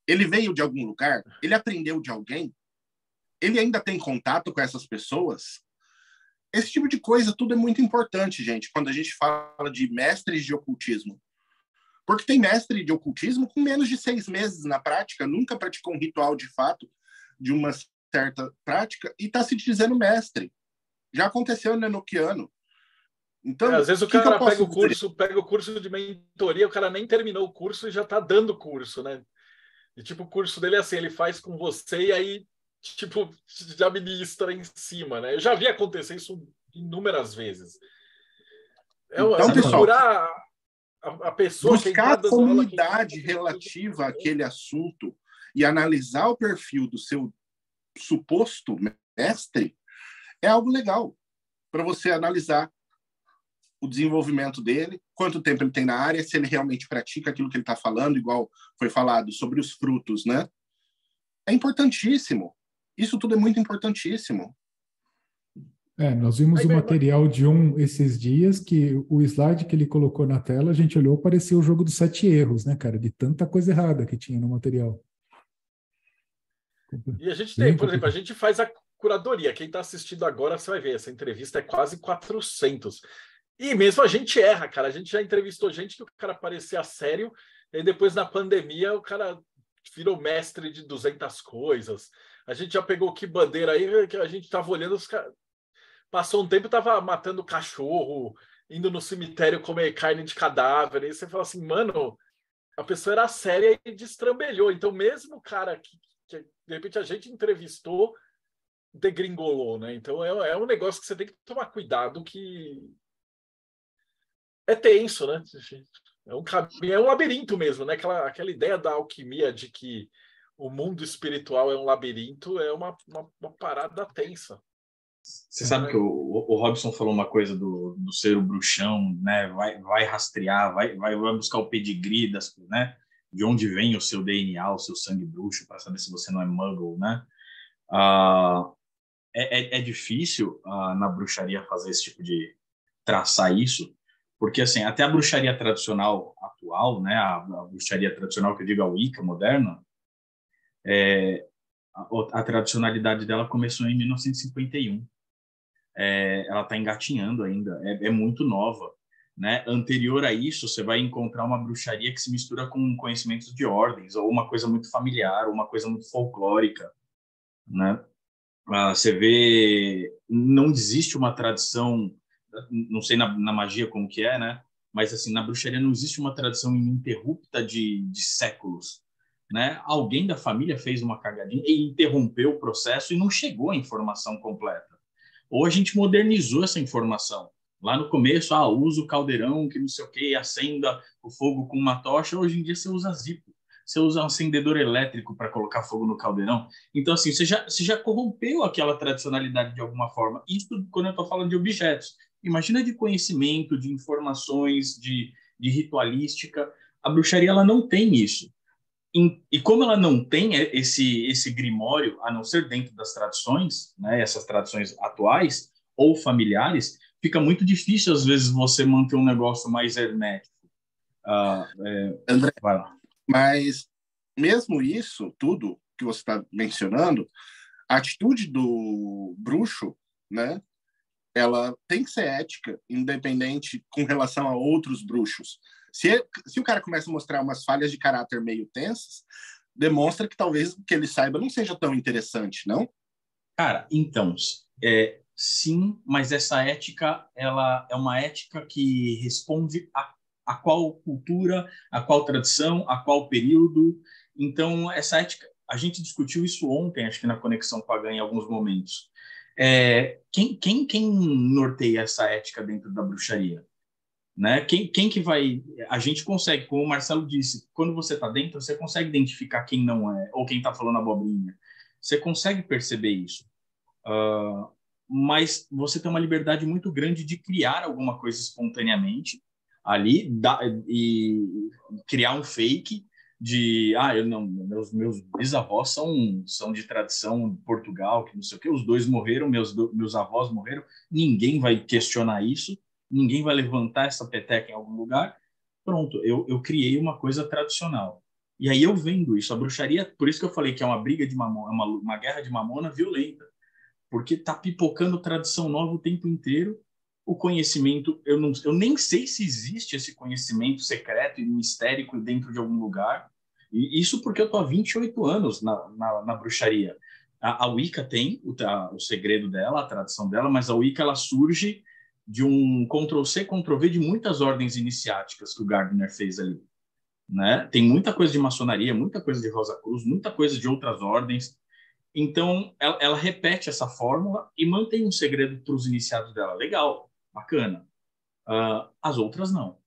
Ele veio de algum lugar, ele aprendeu de alguém, ele ainda tem contato com essas pessoas. Esse tipo de coisa tudo é muito importante, gente, quando a gente fala de mestres de ocultismo. Porque tem mestre de ocultismo com menos de 6 meses na prática, nunca praticou um ritual de fato de uma certa prática e está se dizendo mestre. Já aconteceu no Enochiano. Então, às vezes o que cara eu posso pega o curso de mentoria, o cara nem terminou o curso e já está dando o curso, né? E tipo, o curso dele é assim, ele faz com você e aí, tipo, já ministra em cima, né? Eu já vi acontecer isso inúmeras vezes. Então, É pessoal, procurar a pessoa quem buscar está a dando aula, comunidade relativa àquele assunto e analisar o perfil do seu suposto mestre é algo legal para você analisar o desenvolvimento dele, quanto tempo ele tem na área, se ele realmente pratica aquilo que ele está falando, igual foi falado sobre os frutos, né? É importantíssimo. Isso tudo é muito importantíssimo. Nós vimos o material de esses dias, que o slide que ele colocou na tela, a gente olhou, parecia o jogo dos 7 erros, né, cara? De tanta coisa errada que tinha no material. E a gente tem, por exemplo, a gente faz a curadoria. Quem está assistindo agora, você vai ver, essa entrevista é quase 400. E mesmo a gente erra, cara. A gente já entrevistou gente que o cara parecia sério, e depois na pandemia o cara virou mestre de 200 coisas. A gente já pegou que bandeira aí, que a gente estava olhando, os caras... Passou um tempo, estava matando cachorro, indo no cemitério comer carne de cadáver. E você fala assim, mano, a pessoa era séria e destrambelhou. Então, mesmo o cara que de repente a gente entrevistou, degringolou, né? Então, é um negócio que você tem que tomar cuidado, que é tenso, né? É um caminho, é um labirinto mesmo, né? Aquela ideia da alquimia de que o mundo espiritual é um labirinto é uma parada tensa. Você sabe que o Robson falou uma coisa do ser o bruxão, né? Vai rastrear, vai buscar o pedigree né? De onde vem o seu DNA, o seu sangue bruxo, para saber se você não é muggle, né? É difícil na bruxaria fazer esse tipo de traçar isso, porque assim, até a bruxaria tradicional atual, né? A bruxaria tradicional que eu digo, a Wicca moderna, a tradicionalidade dela começou em 1951. Ela está engatinhando ainda, é muito nova, né? Anterior a isso, você vai encontrar uma bruxaria que se mistura com conhecimentos de ordens, ou uma coisa muito familiar, ou uma coisa muito folclórica, né? Você vê, não existe uma tradição, não sei na magia como que é, né? Mas assim, na bruxaria não existe uma tradição ininterrupta de séculos, né? Alguém da família fez uma cagadinha e interrompeu o processo e não chegou à informação completa. Ou a gente modernizou essa informação. Lá no começo, usa o caldeirão, que não sei o quê, acenda o fogo com uma tocha. Hoje em dia você usa Zippo. Você usa um acendedor elétrico para colocar fogo no caldeirão. Então, assim, você já corrompeu aquela tradicionalidade de alguma forma. Isso quando eu estou falando de objetos. Imagina de conhecimento, de informações, de ritualística. A bruxaria ela não tem isso. E como ela não tem esse grimório, a não ser dentro das tradições, né, essas tradições atuais ou familiares, fica muito difícil, às vezes, você manter um negócio mais hermético. André, vai lá. Mas mesmo isso, tudo que você está mencionando, a atitude do bruxo, né, ela tem que ser ética, independente com relação a outros bruxos. Se o cara começa a mostrar umas falhas de caráter meio tensas, demonstra que talvez o que ele saiba não seja tão interessante, não? Cara, então, sim, mas essa ética, ela é uma ética que responde a qual cultura, a qual tradição, a qual período. Então, essa ética, a gente discutiu isso ontem, acho que na Conexão Pagã, em alguns momentos. Quem norteia essa ética dentro da bruxaria? Né? Quem que vai... A gente consegue, como o Marcelo disse, quando você está dentro, você consegue identificar quem não é, ou quem está falando abobrinha. Você consegue perceber isso. mas você tem uma liberdade muito grande de criar alguma coisa espontaneamente ali e criar um fake de eu não, meus bisavós são de tradição de Portugal, que não sei o que, os dois morreram, meus avós morreram, ninguém vai questionar isso, ninguém vai levantar essa peteca em algum lugar. Pronto, eu criei uma coisa tradicional. E aí eu vendo isso, a bruxaria, por isso que eu falei que é uma briga de mamona, uma guerra de mamona violenta, porque tá pipocando tradição nova o tempo inteiro. O conhecimento, eu nem sei se existe esse conhecimento secreto e mistérico dentro de algum lugar. E isso porque eu tô há 28 anos na bruxaria. A Wicca tem o segredo dela, a tradição dela, mas a Wicca ela surge de um Ctrl-C, Ctrl-V de muitas ordens iniciáticas que o Gardner fez ali. Né? Tem muita coisa de maçonaria, muita coisa de Rosa Cruz, muita coisa de outras ordens. Então, ela repete essa fórmula e mantém um segredo para os iniciados dela. Legal, bacana. As outras não.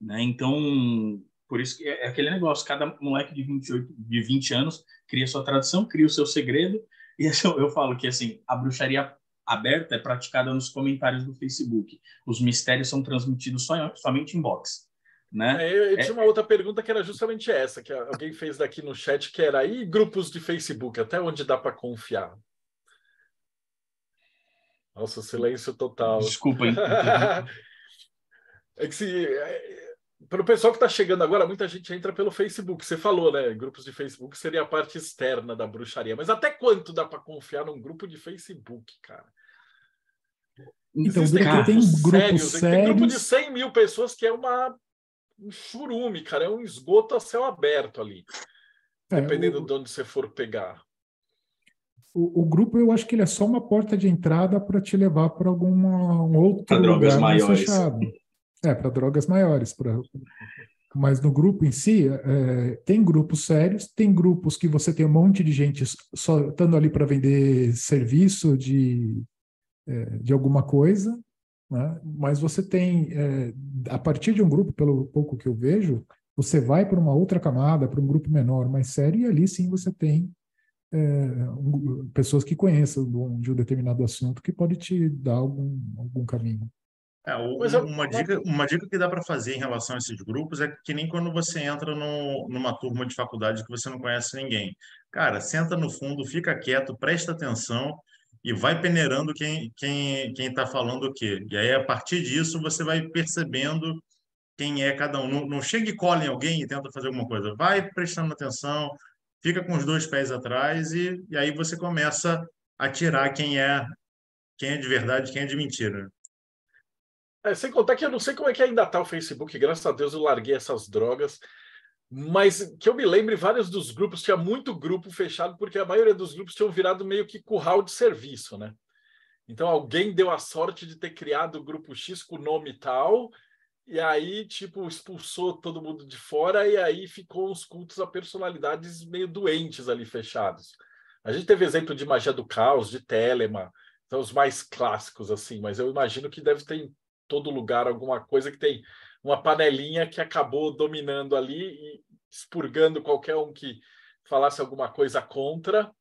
Né? Então, por isso que é aquele negócio, cada moleque de 20 anos cria sua tradição, cria o seu segredo, e eu falo que assim, a bruxaria aberta é praticada nos comentários do Facebook. Os mistérios são transmitidos somente em box. Né? Eu tinha uma outra pergunta que era justamente essa, que alguém fez daqui no chat, que era, e grupos de Facebook, até onde dá para confiar? Nossa, silêncio total. Desculpa, hein? É que para o pessoal que está chegando agora, muita gente entra pelo Facebook. Você falou, né? Grupos de Facebook seria a parte externa da bruxaria. Mas até quanto dá para confiar num grupo de Facebook, cara? Então, Existem tem grupos sérios. Tem grupo de 100 mil pessoas que é um churume, cara. É um esgoto a céu aberto ali. Dependendo de onde você for pegar. O grupo, eu acho que ele é só uma porta de entrada para te levar para um outro lugar mais fechado. Para drogas maiores. Mas no grupo em si, tem grupos sérios, tem grupos que você tem um monte de gente só estando ali para vender serviço de alguma coisa, né? Mas você tem, a partir de um grupo, pelo pouco que eu vejo, você vai para uma outra camada, para um grupo menor, mais sério, e ali sim você tem pessoas que conheçam de um determinado assunto que pode te dar algum caminho. Uma dica que dá para fazer em relação a esses grupos é que nem quando você entra numa turma de faculdade que você não conhece ninguém. Cara, senta no fundo, fica quieto, presta atenção e vai peneirando quem está falando o quê. E aí, a partir disso, você vai percebendo quem é cada um. Não chega e cola em alguém e tenta fazer alguma coisa. Vai prestando atenção, fica com os dois pés atrás e aí você começa a tirar quem é de verdade, quem é de mentira. Sem contar que eu não sei como é que ainda está o Facebook, graças a Deus eu larguei essas drogas, mas que eu me lembre, vários dos grupos, tinha muito grupo fechado, porque a maioria dos grupos tinham virado meio que curral de serviço, né? Então alguém deu a sorte de ter criado o grupo X com o nome tal, e aí, tipo, expulsou todo mundo de fora, e aí ficou uns cultos a personalidades meio doentes ali fechados. A gente teve exemplo de Magia do Caos, de Telema, são os mais clássicos, assim, mas eu imagino que deve ter em todo lugar alguma coisa que tem uma panelinha que acabou dominando ali e expurgando qualquer um que falasse alguma coisa contra,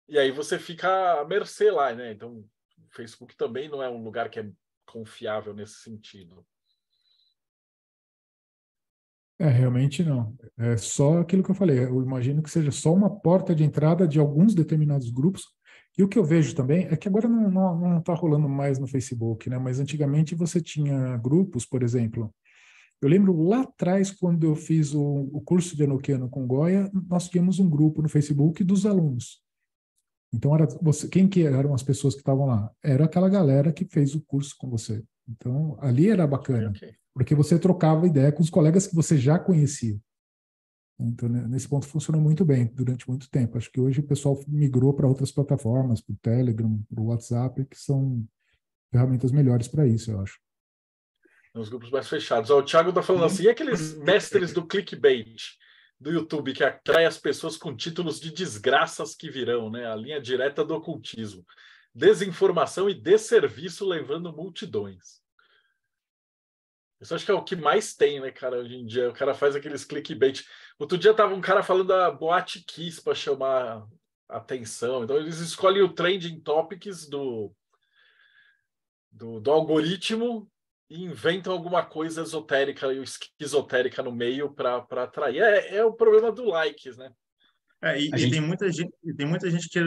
e aí você fica à mercê lá, né? Então, o Facebook também não é um lugar que é confiável nesse sentido. Realmente não. É só aquilo que eu falei. Eu imagino que seja só uma porta de entrada de alguns determinados grupos. E o que eu vejo também é que agora não está rolando mais no Facebook, né? Mas antigamente você tinha grupos, por exemplo. Eu lembro lá atrás, quando eu fiz o curso de Enoquiano com Goya, nós tínhamos um grupo no Facebook dos alunos. Então, quem que eram as pessoas que estavam lá? Era aquela galera que fez o curso com você. Então, ali era bacana, porque você trocava ideia com os colegas que você já conhecia. Então, nesse ponto, funcionou muito bem durante muito tempo. Acho que hoje o pessoal migrou para outras plataformas, para o Telegram, para o WhatsApp, que são ferramentas melhores para isso, eu acho. Nos grupos mais fechados. O Thiago está falando assim, e aqueles mestres do clickbait do YouTube que atrai as pessoas com títulos de desgraças que virão, né? A linha direta do ocultismo. Desinformação e desserviço levando multidões. Isso acho que é o que mais tem, né, cara, hoje em dia. O cara faz aqueles clickbait. Outro dia tava um cara falando da Boate Kiss para chamar atenção. Então eles escolhem o trending topics do do algoritmo e inventam alguma coisa esotérica e esquizotérica no meio para atrair. É o problema do likes, né? Tem muita gente que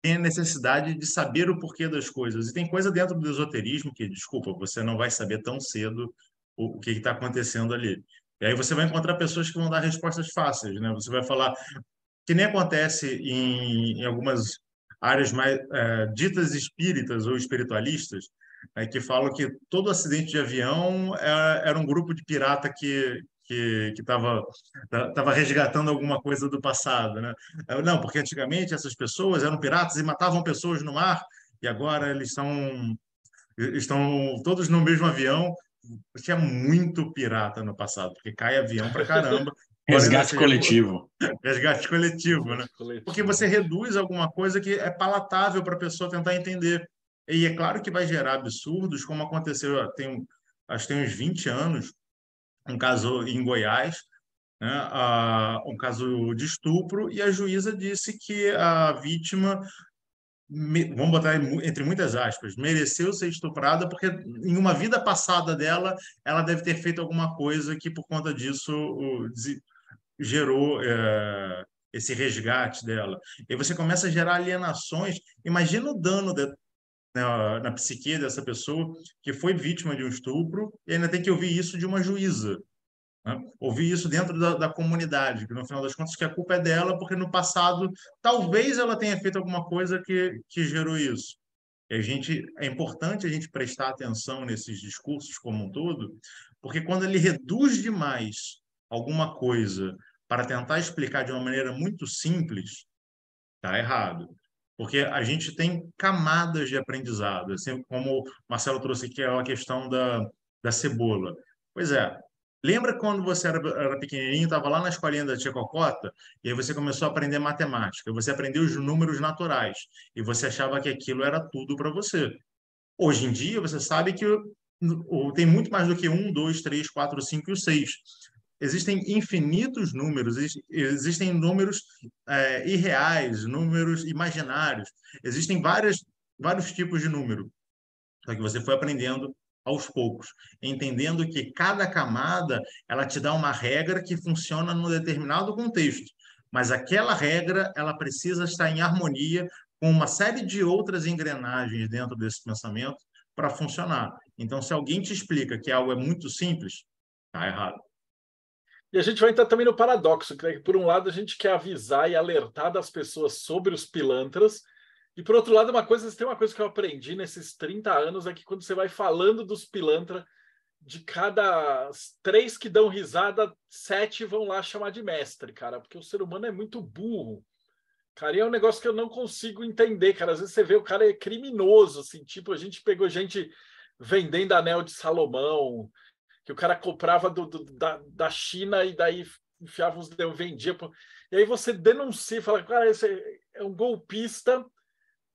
tem a necessidade de saber o porquê das coisas. E tem coisa dentro do esoterismo que, desculpa, você não vai saber tão cedo o que está acontecendo ali. E aí você vai encontrar pessoas que vão dar respostas fáceis, né? Você vai falar, que nem acontece em algumas áreas mais ditas espíritas ou espiritualistas, que falam que todo acidente de avião era um grupo de pirata que estava resgatando alguma coisa do passado, né? Não, porque antigamente essas pessoas eram piratas e matavam pessoas no mar, e agora eles estão todos no mesmo avião. Tinha muito pirata no passado, porque cai avião pra caramba. Resgate coletivo. Resgate coletivo, né? Porque você reduz alguma coisa que é palatável para a pessoa tentar entender. E é claro que vai gerar absurdos, como aconteceu, acho que tem uns 20 anos, um caso em Goiás, né? Um caso de estupro, e a juíza disse que a vítima, vamos botar entre muitas aspas, mereceu ser estuprada porque em uma vida passada dela, ela deve ter feito alguma coisa que por conta disso gerou esse resgate dela. E você começa a gerar alienações. Imagina o dano na psique dessa pessoa que foi vítima de um estupro e ainda tem que ouvir isso de uma juíza, né? Ouvir isso dentro da comunidade, que no final das contas que a culpa é dela, porque no passado talvez ela tenha feito alguma coisa que gerou isso. E é importante a gente prestar atenção nesses discursos como um todo, porque quando ele reduz demais alguma coisa para tentar explicar de uma maneira muito simples, está errado. Porque a gente tem camadas de aprendizado, assim como o Marcelo trouxe aqui a questão da cebola. Pois é, lembra quando você era pequenininho, estava lá na escolinha da tia Cocota, e aí você começou a aprender matemática, você aprendeu os números naturais, e você achava que aquilo era tudo para você. Hoje em dia, você sabe que tem muito mais do que 1, 2, 3, 4, 5 e o 6. Existem infinitos números, existem números irreais, números imaginários, existem vários tipos de número. Só que você foi aprendendo aos poucos, entendendo que cada camada ela te dá uma regra que funciona num determinado contexto, mas aquela regra ela precisa estar em harmonia com uma série de outras engrenagens dentro desse pensamento para funcionar. Então, se alguém te explica que algo é muito simples, está errado. E a gente vai entrar também no paradoxo, que por um lado a gente quer avisar e alertar das pessoas sobre os pilantras, e por outro lado tem uma coisa que eu aprendi nesses 30 anos, é que quando você vai falando dos pilantras, de cada 3 que dão risada, 7 vão lá chamar de mestre, cara, porque o ser humano é muito burro. Cara, e é um negócio que eu não consigo entender, cara. Às vezes você vê o cara é criminoso, assim, tipo, a gente pegou gente vendendo anel de Salomão, que o cara comprava da China e daí enfiava os dedos, vendia. E aí você denuncia, fala, cara, esse é um golpista,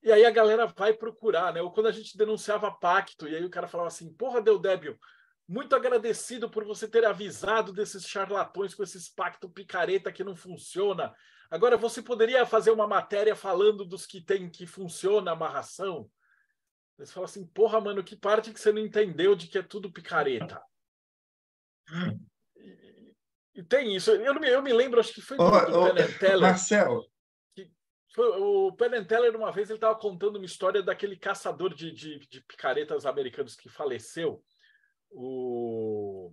e aí a galera vai procurar, né? Ou quando a gente denunciava pacto, e aí o cara falava assim, porra, Deodébio, muito agradecido por você ter avisado desses charlatões com esses pacto picareta que não funciona. Agora, você poderia fazer uma matéria falando dos que funciona a amarração? Você fala assim, porra, mano, que parte que você não entendeu de que é tudo picareta? E tem isso. Eu me lembro, acho que foi do Penn and Teller. Marcelo. O Penn and Teller, uma vez, ele estava contando uma história daquele caçador de picaretas americanos que faleceu, o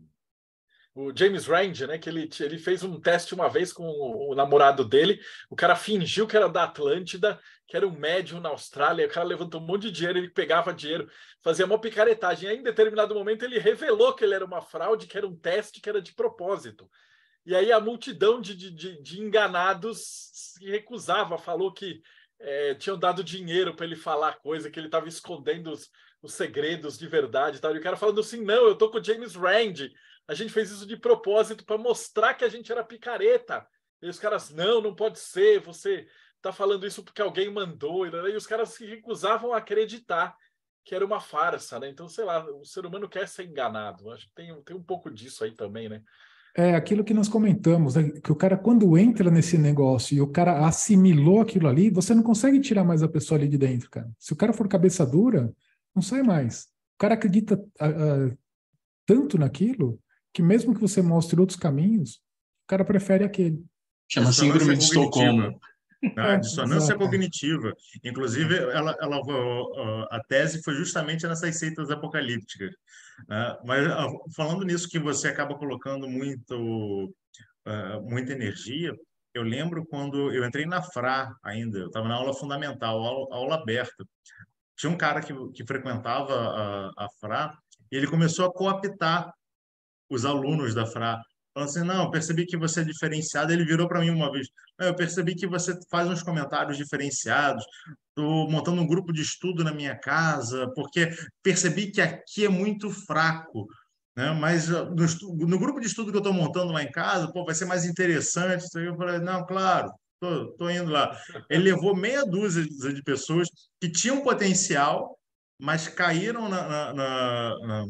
James Randi, né? Que ele fez um teste uma vez com o namorado dele. O cara fingiu que era da Atlântida, que era um médium na Austrália. O cara levantou um monte de dinheiro, ele pegava dinheiro, fazia uma picaretagem. Aí, em determinado momento, ele revelou que ele era uma fraude, que era um teste, que era de propósito. E aí a multidão de enganados se recusava, falou que tinham dado dinheiro para ele falar coisa, que ele estava escondendo os segredos de verdade. Tal. E o cara falando assim, não, eu tô com o James Randi. A gente fez isso de propósito para mostrar que a gente era picareta. E os caras, não pode ser, você está falando isso porque alguém mandou. E os caras se recusavam a acreditar que era uma farsa, né? Então, sei lá, o ser humano quer ser enganado. Acho que tem um pouco disso aí também, né? É aquilo que nós comentamos, né? Que o cara, quando entra nesse negócio e o cara assimilou aquilo ali, você não consegue tirar mais a pessoa ali de dentro, cara. Se o cara for cabeça dura, não sai mais. O cara acredita tanto naquilo que mesmo que você mostre outros caminhos, o cara prefere aquele. Chama síndrome de Estocolmo. A dissonância exato. cognitiva. Inclusive, a tese foi justamente nessas seitas apocalípticas. Mas falando nisso que você acaba colocando muita energia, eu lembro quando eu entrei na FRA ainda, eu estava na aula fundamental, aula aberta. Tinha um cara que frequentava a FRA e ele começou a cooptar os alunos da FRA. Falando assim, não, eu percebi que você é diferenciado. Ele virou para mim uma vez, não, eu percebi que você faz uns comentários diferenciados, estou montando um grupo de estudo na minha casa, porque percebi que aqui é muito fraco, né? Mas no grupo de estudo que eu estou montando lá em casa, pô, vai ser mais interessante. Eu falei, não, claro, tô indo lá. Ele levou meia dúzia de pessoas que tinham potencial, mas caíram na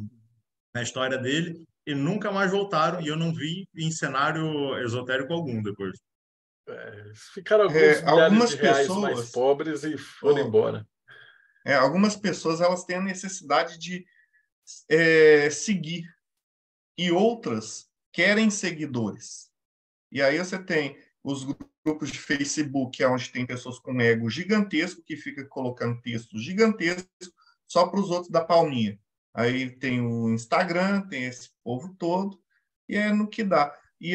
história dele e nunca mais voltaram, e eu não vi em cenário esotérico algum depois. Ficaram alguns milhares de Algumas reais mais pessoas, pobres e foram embora. Algumas pessoas elas têm a necessidade de seguir, e outras querem seguidores. E aí você tem os grupos de Facebook, onde tem pessoas com ego gigantesco, que fica colocando textos gigantescos só para os outros dar palminha. Aí tem o Instagram, tem esse povo todo, e é no que dá. E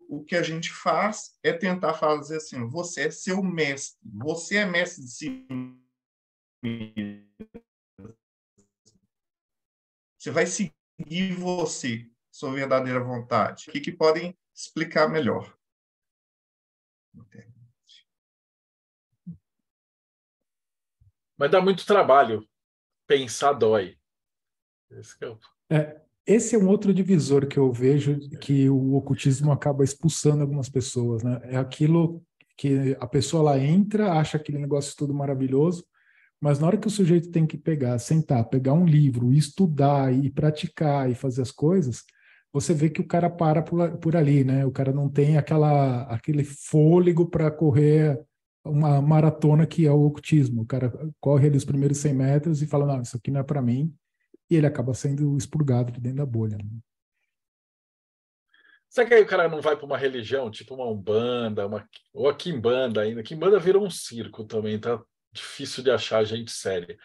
o que a gente faz é tentar fazer assim, você é seu mestre, você é mestre de si mesmo. Você vai seguir você, sua verdadeira vontade. O que podem explicar melhor? Mas dá muito trabalho. Pensar dói. Esse é um outro divisor que eu vejo que o ocultismo acaba expulsando algumas pessoas, né? É aquilo que a pessoa lá entra, acha aquele negócio tudo maravilhoso, mas na hora que o sujeito tem que sentar, pegar um livro, estudar e praticar e fazer as coisas, você vê que o cara para por ali, né? O cara não tem aquele fôlego para correr uma maratona que é o ocultismo. O cara corre ali os primeiros 100 metros e fala, não, isso aqui não é para mim, e ele acaba sendo expurgado de dentro da bolha. Né? Será que aí o cara não vai para uma religião, tipo uma Umbanda, ou a Quimbanda ainda? Quimbanda virou um circo também, tá difícil de achar gente séria.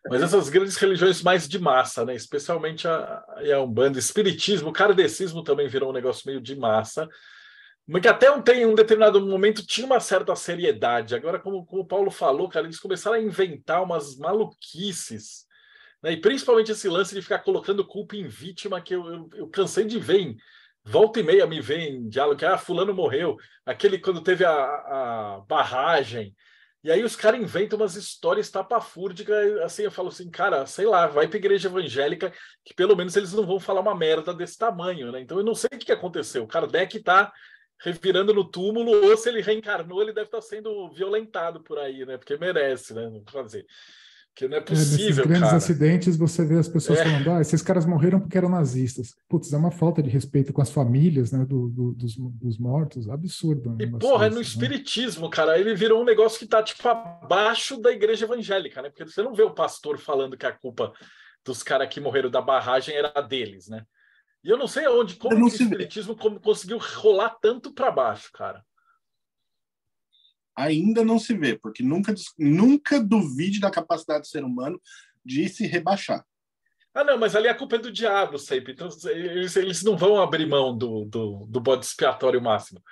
Mas essas grandes religiões mais de massa, né? Especialmente a Umbanda, Espiritismo, o kardecismo também virou um negócio meio de massa, mas que até em um determinado momento tinha uma certa seriedade. Agora, como o Paulo falou, cara, eles começaram a inventar umas maluquices, né? E principalmente esse lance de ficar colocando culpa em vítima, que eu cansei de ver volta e meia me vê em diálogo, que fulano morreu, aquele quando teve a barragem, e aí os caras inventam umas histórias tapafúrdigas, assim, eu falo assim, cara, sei lá, vai pra igreja evangélica, que pelo menos eles não vão falar uma merda desse tamanho, né? Então eu não sei o que aconteceu, o Kardec tá revirando no túmulo, ou se ele reencarnou, ele deve estar sendo violentado por aí, né? Porque merece, né? Não fazer. Porque não é possível, nesses grandes cara. acidentes, você vê as pessoas falando, esses caras morreram porque eram nazistas. Putz, é uma falta de respeito com as famílias, né, dos mortos, absurdo. E, porra, é no espiritismo, cara, ele virou um negócio que tá, tipo, abaixo da igreja evangélica, né? Porque você não vê o pastor falando que a culpa dos caras que morreram da barragem era deles, né? E eu não sei como que o espiritismo conseguiu rolar tanto para baixo, cara. Ainda não se vê, porque nunca duvide da capacidade do ser humano de se rebaixar. Não, mas ali a culpa é do diabo sempre. Então, eles não vão abrir mão do bode expiatório máximo.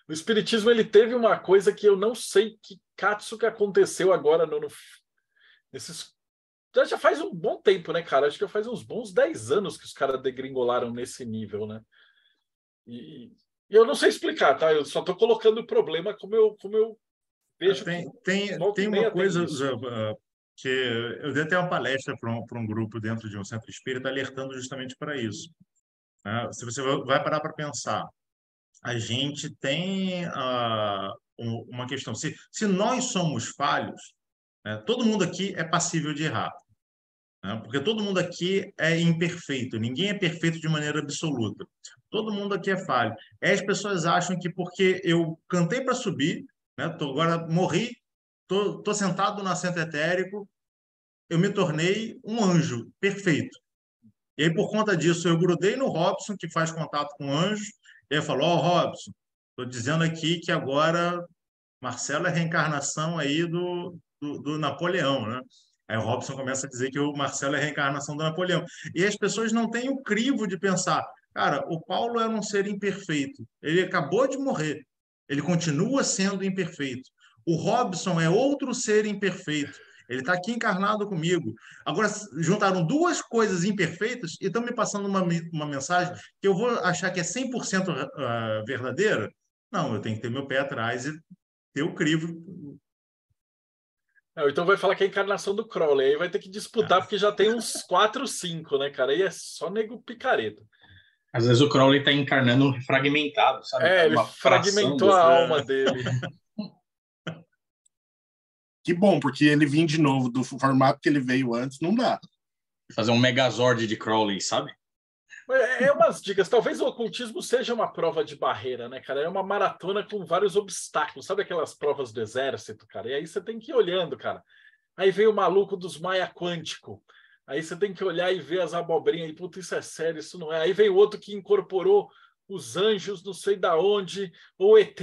O espiritismo ele teve uma coisa que eu não sei que aconteceu agora nesses. Já faz um bom tempo, né, cara? Acho que faz uns bons 10 anos que os caras degringolaram nesse nível, né? E eu não sei explicar, tá? Eu só estou colocando o problema como eu vejo. Tem uma coisa que eu dei até uma palestra para um grupo dentro de um centro espírita alertando justamente para isso. Se você vai parar para pensar, a gente tem uma questão. Se nós somos falhos, todo mundo aqui é passível de errar. Porque todo mundo aqui é imperfeito, ninguém é perfeito de maneira absoluta. Todo mundo aqui é falho. As pessoas acham que porque eu cantei para subir, agora morri, tô sentado no assento etérico, eu me tornei um anjo perfeito. E aí, por conta disso, eu grudei no Robson, que faz contato com o anjo, e ele falou, Robson, estou dizendo aqui que agora Marcelo é reencarnação aí do Napoleão, né? Aí o Robson começa a dizer que o Marcelo é reencarnação do Napoleão. E as pessoas não têm o crivo de pensar, cara, o Paulo era um ser imperfeito, ele acabou de morrer, ele continua sendo imperfeito. O Robson é outro ser imperfeito, ele está aqui encarnado comigo. Agora, juntaram duas coisas imperfeitas e estão me passando uma mensagem que eu vou achar que é 100% verdadeira? Não, eu tenho que ter meu pé atrás e ter o crivo. Então vai falar que é a encarnação do Crowley. Aí vai ter que disputar, porque já tem uns 4, 5, né, cara? Aí é só nego picareta. Às vezes o Crowley está encarnando fragmentado, sabe? Ele fragmentou a alma dele. Que bom, porque ele vir de novo do formato que ele veio antes, não dá. Fazer um Megazord de Crowley, sabe? É umas dicas. Talvez o ocultismo seja uma prova de barreira, né, cara? É uma maratona com vários obstáculos. Sabe aquelas provas do exército, cara? E aí você tem que ir olhando, cara. Aí vem o maluco dos Maia Quântico. Aí você tem que olhar e ver as abobrinhas. E, puta, isso é sério, isso não é. Aí vem o outro que incorporou os anjos, não sei da onde, ou ET,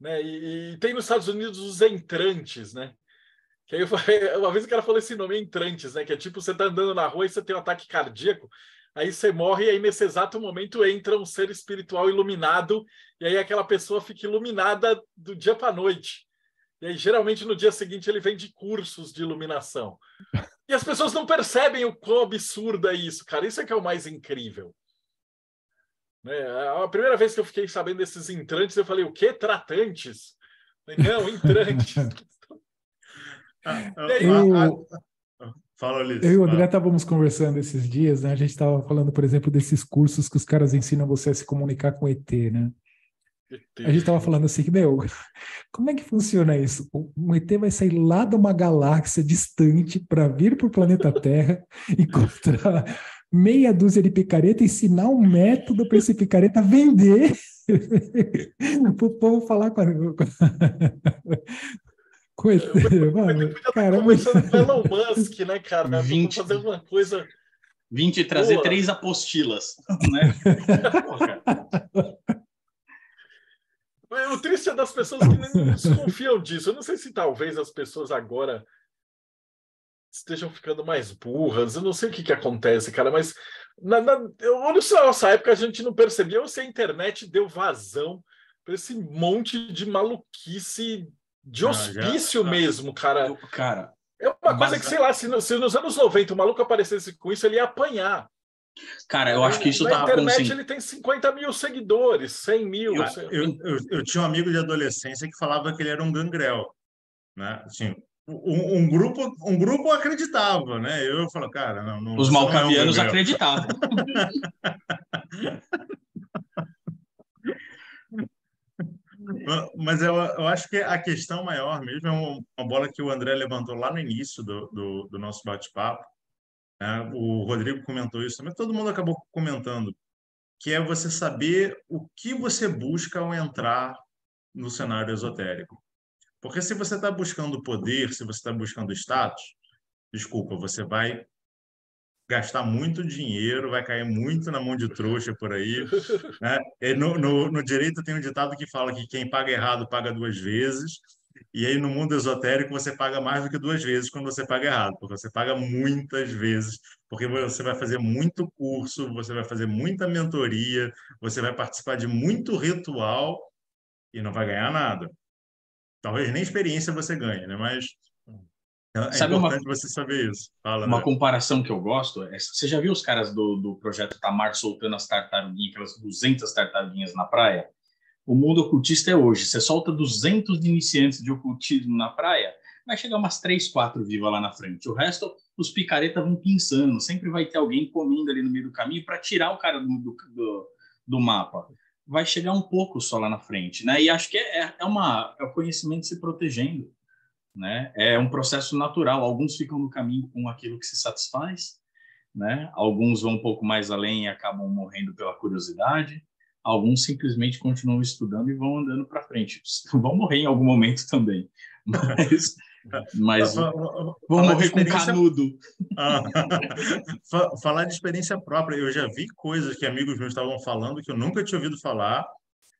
né? E tem nos Estados Unidos os entrantes, né? Que aí uma vez o cara falou esse nome, entrantes, né? Que é tipo, você tá andando na rua e você tem um ataque cardíaco, aí você morre e aí nesse exato momento entra um ser espiritual iluminado e aí aquela pessoa fica iluminada do dia para a noite. E aí geralmente no dia seguinte ele vende cursos de iluminação. E as pessoas não percebem o quão absurdo é isso, cara. Isso é que é o mais incrível. A primeira vez que eu fiquei sabendo desses entrantes, eu falei, o quê? Tratantes? Não, entrantes. Fala, Ulisses. Eu e o André estávamos conversando esses dias, né? A gente estava falando, por exemplo, desses cursos que os caras ensinam você a se comunicar com ET, né? A gente estava falando assim, como é que funciona isso? Um ET vai sair lá de uma galáxia distante para vir para o planeta Terra, encontrar meia dúzia de picareta, ensinar um método para esse picareta vender para o povo falar com o ET. Mano, cara, conversando com o Elon Musk, né, cara? Vamos fazer uma coisa... 20 trazer 3 apostilas, né? O triste é das pessoas que nem desconfiam disso. Eu não sei se talvez as pessoas agora estejam ficando mais burras. Eu não sei o que acontece, cara, mas na nossa época a gente não percebia ou se a internet deu vazão para esse monte de maluquice de hospício mesmo, cara. É uma coisa que, sei lá, se nos anos 90 o maluco aparecesse com isso, ele ia apanhar. Cara, eu acho que isso na internet ele tem 50 mil seguidores, 100 mil. Eu tinha um amigo de adolescência que falava que ele era um gangrel, né? Assim, um grupo acreditava, né? Eu falo, cara, não. Os malcavianos acreditavam. Mas eu acho que a questão maior mesmo é uma bola que o André levantou lá no início do nosso bate-papo. O Rodrigo comentou isso, mas todo mundo acabou comentando, que é você saber o que você busca ao entrar no cenário esotérico. Porque se você está buscando poder, se você está buscando status, desculpa, você vai gastar muito dinheiro, vai cair muito na mão de trouxa por aí, né? No direito tem um ditado que fala que quem paga errado paga 2 vezes, e aí no mundo esotérico você paga mais do que 2 vezes quando você paga errado, porque você paga muitas vezes, porque você vai fazer muito curso, você vai fazer muita mentoria, você vai participar de muito ritual e não vai ganhar nada. Talvez nem experiência você ganhe, né? Mas é importante você saber isso. Uma comparação que eu gosto, você já viu os caras do Projeto Tamar soltando as tartaruguinhas, aquelas 200 tartaruguinhas na praia? O mundo ocultista é hoje. Você solta 200 iniciantes de ocultismo na praia, vai chegar umas 3, 4 vivas lá na frente. O resto, os picaretas vão pinçando. Sempre vai ter alguém comendo ali no meio do caminho para tirar o cara do mapa. Vai chegar um pouco só lá na frente, né? E acho que é o conhecimento se protegendo, né? É um processo natural. Alguns ficam no caminho com aquilo que se satisfaz, né? Alguns vão um pouco mais além e acabam morrendo pela curiosidade. Alguns simplesmente continuam estudando e vão andando para frente. Vão morrer em algum momento também, Mas vou morrer com canudo. Falar de experiência própria, eu já vi coisas que amigos meus estavam falando que eu nunca tinha ouvido falar.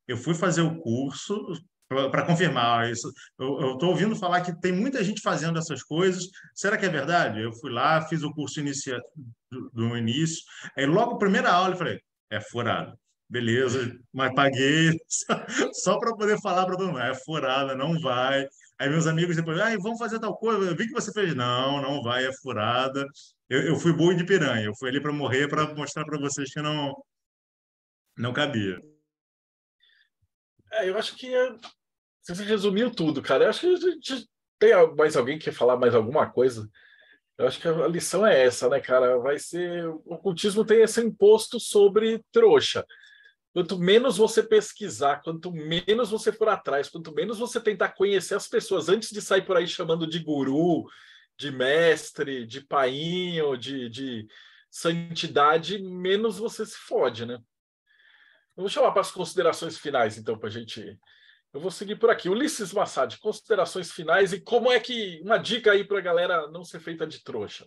Eu fui fazer o curso para confirmar isso. Eu estou ouvindo falar que tem muita gente fazendo essas coisas. Será que é verdade? Eu fui lá, fiz o curso do início. Aí logo a primeira aula eu falei, é furado. Beleza, mas paguei só para poder falar para todo mundo, é furada, não vai. Aí meus amigos depois, vamos fazer tal coisa. Eu vi que você fez, não vai, é furada. Eu fui boi de piranha, eu fui ali para morrer, para mostrar para vocês que não cabia. Eu acho que você resumiu tudo, cara. Eu acho que a gente tem mais alguém que quer falar mais alguma coisa. Eu acho que a lição é essa, né, cara? Vai ser o ocultismo tem esse imposto sobre trouxa. Quanto menos você pesquisar, quanto menos você for atrás, quanto menos você tentar conhecer as pessoas antes de sair por aí chamando de guru, de mestre, de painho, de santidade, menos você se fode, né? Eu vou chamar para as considerações finais, então, para a gente. Eu vou seguir por aqui. Ulisses Massad, considerações finais e como é que. Uma dica aí para a galera não ser feita de trouxa.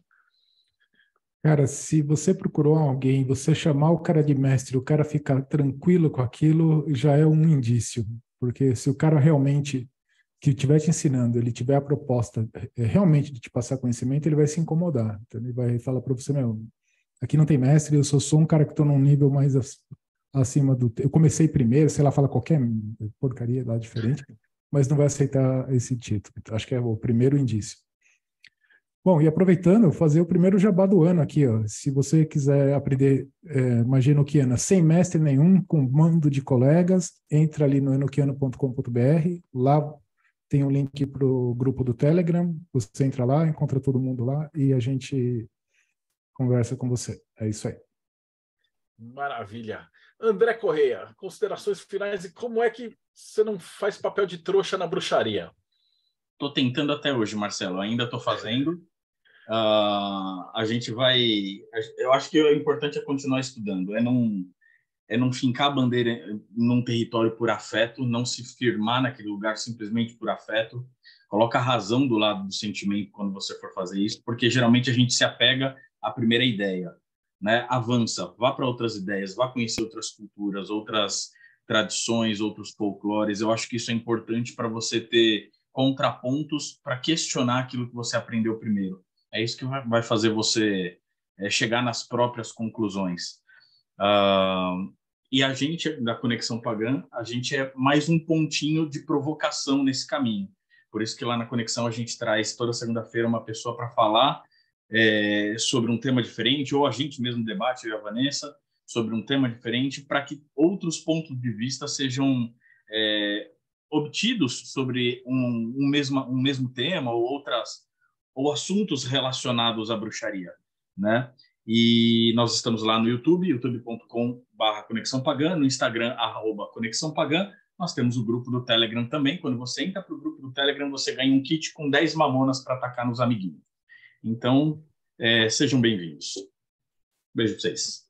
Cara, se você procurou alguém, você chamar o cara de mestre, o cara ficar tranquilo com aquilo, já é um indício. Porque se o cara realmente que estiver te ensinando, ele tiver a proposta realmente de te passar conhecimento, ele vai se incomodar. Então, ele vai falar para você, meu, aqui não tem mestre, eu sou um cara que estou num nível mais acima do... Eu comecei primeiro, sei lá, fala qualquer porcaria lá diferente, mas não vai aceitar esse título. Então, acho que é o primeiro indício. Bom, e aproveitando, fazer o primeiro jabá do ano aqui, ó. Se você quiser aprender magia enoquiana sem mestre nenhum, com um bando de colegas, entra ali no enoquiano.com.br, lá tem um link para o grupo do Telegram, você entra lá, encontra todo mundo lá e a gente conversa com você. É isso aí. Maravilha. André Correia, considerações finais e como é que você não faz papel de trouxa na bruxaria? Estou tentando até hoje, Marcelo, ainda estou fazendo. A gente vai... Eu acho que o importante é continuar estudando, é não fincar a bandeira num território por afeto, não se firmar naquele lugar simplesmente por afeto. Coloca a razão do lado do sentimento quando você for fazer isso, porque geralmente a gente se apega à primeira ideia, né? Avança, vá para outras ideias, vá conhecer outras culturas, outras tradições, outros folclores. Eu acho que isso é importante para você ter contrapontos para questionar aquilo que você aprendeu primeiro. É isso que vai fazer você chegar nas próprias conclusões. E a gente, da Conexão Pagã, a gente é mais um pontinho de provocação nesse caminho. Por isso que lá na Conexão a gente traz toda segunda-feira uma pessoa para falar sobre um tema diferente, ou a gente mesmo debate, eu e a Vanessa, sobre um tema diferente, para que outros pontos de vista sejam obtidos sobre um mesmo tema ou assuntos relacionados à bruxaria, né? E nós estamos lá no YouTube, youtube.com/Conexão Pagã, no Instagram, @Conexão Pagã. Nós temos o grupo do Telegram também. Quando você entra para o grupo do Telegram, você ganha um kit com 10 mamonas para atacar nos amiguinhos. Então, sejam bem-vindos. Beijo para vocês.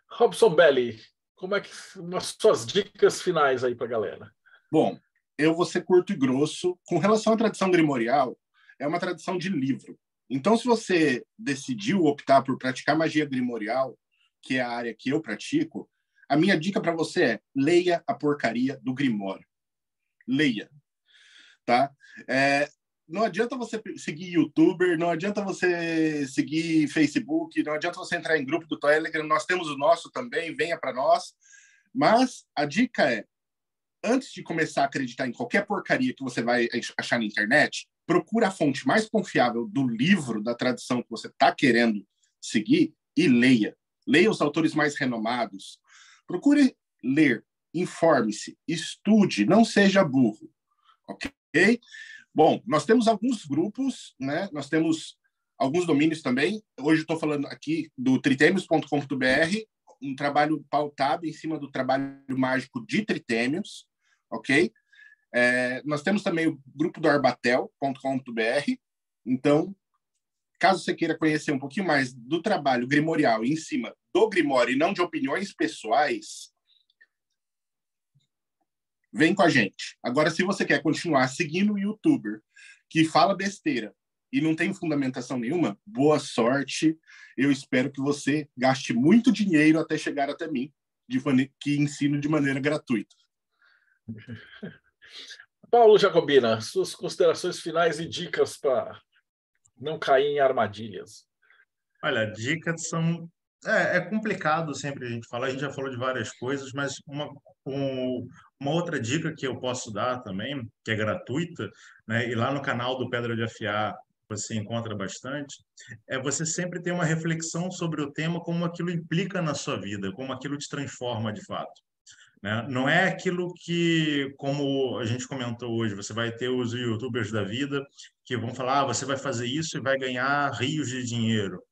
Robson Belli, como é que umas suas dicas finais aí para a galera? Bom, eu vou ser curto e grosso. Com relação à tradição grimorial, é uma tradição de livro. Então, se você decidiu optar por praticar magia grimorial, que é a área que eu pratico, a minha dica para você é leia a porcaria do Grimório. Leia. Tá? Não adianta você seguir YouTuber, não adianta você seguir Facebook, não adianta você entrar em grupo do Telegram, nós temos o nosso também, venha para nós. Mas a dica é, antes de começar a acreditar em qualquer porcaria que você vai achar na internet, procura a fonte mais confiável do livro, da tradição que você está querendo seguir e leia. Leia os autores mais renomados. Procure ler, informe-se, estude, não seja burro. Ok? Bom, nós temos alguns grupos, né? Nós temos alguns domínios também. Hoje estou falando aqui do tritemios.com.br, um trabalho pautado em cima do trabalho mágico de tritêmios, ok? Nós temos também o grupo do arbatel.com.br. Então, caso você queira conhecer um pouquinho mais do trabalho grimorial em cima do Grimório e não de opiniões pessoais, vem com a gente. Agora, se você quer continuar seguindo o youtuber que fala besteira e não tem fundamentação nenhuma, boa sorte. Eu espero que você gaste muito dinheiro até chegar até mim, que ensino de maneira gratuita. Paulo Jacobina, suas considerações finais e dicas para não cair em armadilhas. Olha, dicas são... É complicado sempre a gente falar, a gente já falou de várias coisas, mas uma outra dica que eu posso dar também, que é gratuita, né, e lá no canal do Pedra de Afiar você encontra bastante, é você sempre ter uma reflexão sobre o tema, como aquilo implica na sua vida, como aquilo te transforma de fato. Né? Não é aquilo que, como a gente comentou hoje, você vai ter os youtubers da vida que vão falar, você vai fazer isso e vai ganhar rios de dinheiro.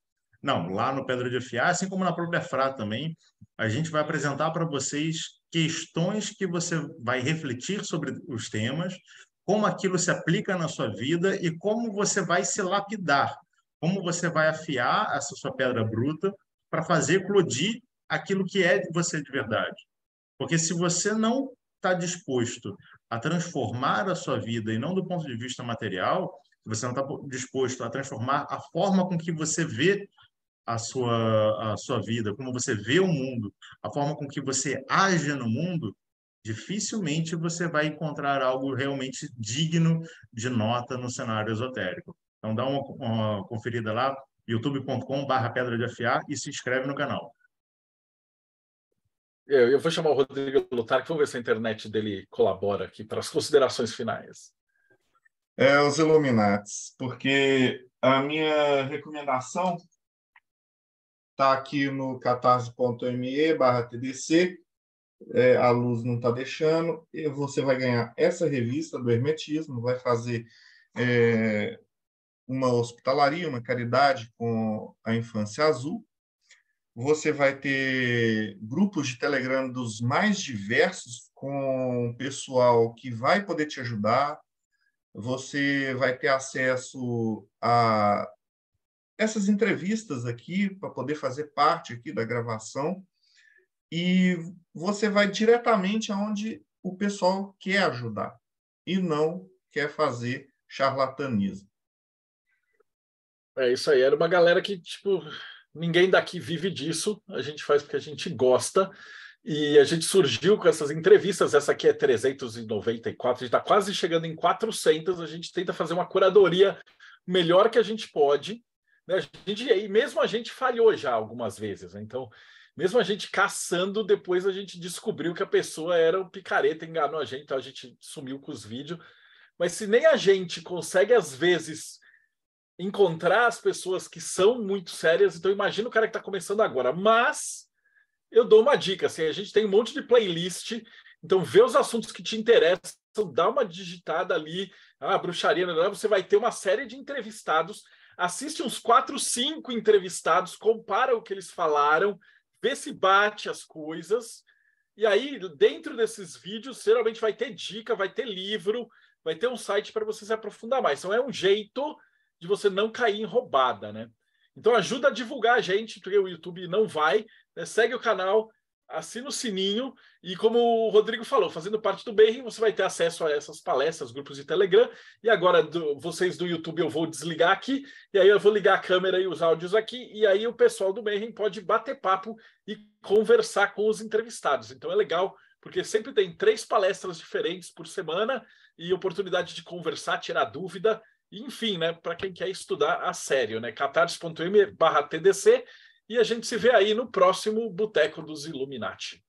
Não, lá no Pedra de Afiar, assim como na própria Frá também, a gente vai apresentar para vocês questões que você vai refletir sobre os temas, como aquilo se aplica na sua vida e como você vai se lapidar, como você vai afiar essa sua pedra bruta para fazer eclodir aquilo que é de você de verdade. Porque se você não está disposto a transformar a sua vida, e não do ponto de vista material, se você não está disposto a transformar a forma com que você vê a sua vida, como você vê o mundo, a forma com que você age no mundo, dificilmente você vai encontrar algo realmente digno de nota no cenário esotérico. Então dá uma conferida lá, youtube.com/Pedra de Afiar e se inscreve no canal. Eu vou chamar o Rodrigo Lutar, que vamos ver se a internet dele colabora aqui para as considerações finais. Os Illuminates, porque a minha recomendação está aqui no catarse.me/TDC, a luz não está deixando, e você vai ganhar essa revista do Hermetismo, vai fazer uma hospitalaria, uma caridade com a Infância Azul. Você vai ter grupos de Telegram dos mais diversos, com pessoal que vai poder te ajudar. Você vai ter acesso a essas entrevistas aqui, para poder fazer parte aqui da gravação. E você vai diretamente aonde o pessoal quer ajudar e não quer fazer charlatanismo. É isso aí. Era uma galera que, tipo, ninguém daqui vive disso. A gente faz porque a gente gosta. E a gente surgiu com essas entrevistas. Essa aqui é 394. A gente está quase chegando em 400. A gente tenta fazer uma curadoria melhor que a gente pode. Né? E mesmo a gente falhou já algumas vezes. Né? Então, mesmo a gente caçando, depois a gente descobriu que a pessoa era um picareta, enganou a gente. Então a gente sumiu com os vídeos. Mas se nem a gente consegue, às vezes, encontrar as pessoas que são muito sérias, então imagina o cara que está começando agora. Mas eu dou uma dica, assim, a gente tem um monte de playlist, então vê os assuntos que te interessam, dá uma digitada ali, bruxaria, você vai ter uma série de entrevistados, assiste uns 4, 5 entrevistados, compara o que eles falaram, vê se bate as coisas, e aí dentro desses vídeos geralmente vai ter dica, vai ter livro, vai ter um site para você se aprofundar mais. Então é um jeito de você não cair em roubada, né? Então ajuda a divulgar a gente, porque o YouTube não vai, né? Segue o canal, assina o sininho e, como o Rodrigo falou, fazendo parte do Mayhem, você vai ter acesso a essas palestras, grupos de Telegram, e agora vocês do YouTube eu vou desligar aqui, e aí eu vou ligar a câmera e os áudios aqui, e aí o pessoal do Mayhem pode bater papo e conversar com os entrevistados. Então é legal, porque sempre tem 3 palestras diferentes por semana e oportunidade de conversar, tirar dúvida, enfim, né, para quem quer estudar a sério, né, catarse.me/TDC, e a gente se vê aí no próximo Boteco dos Illuminati.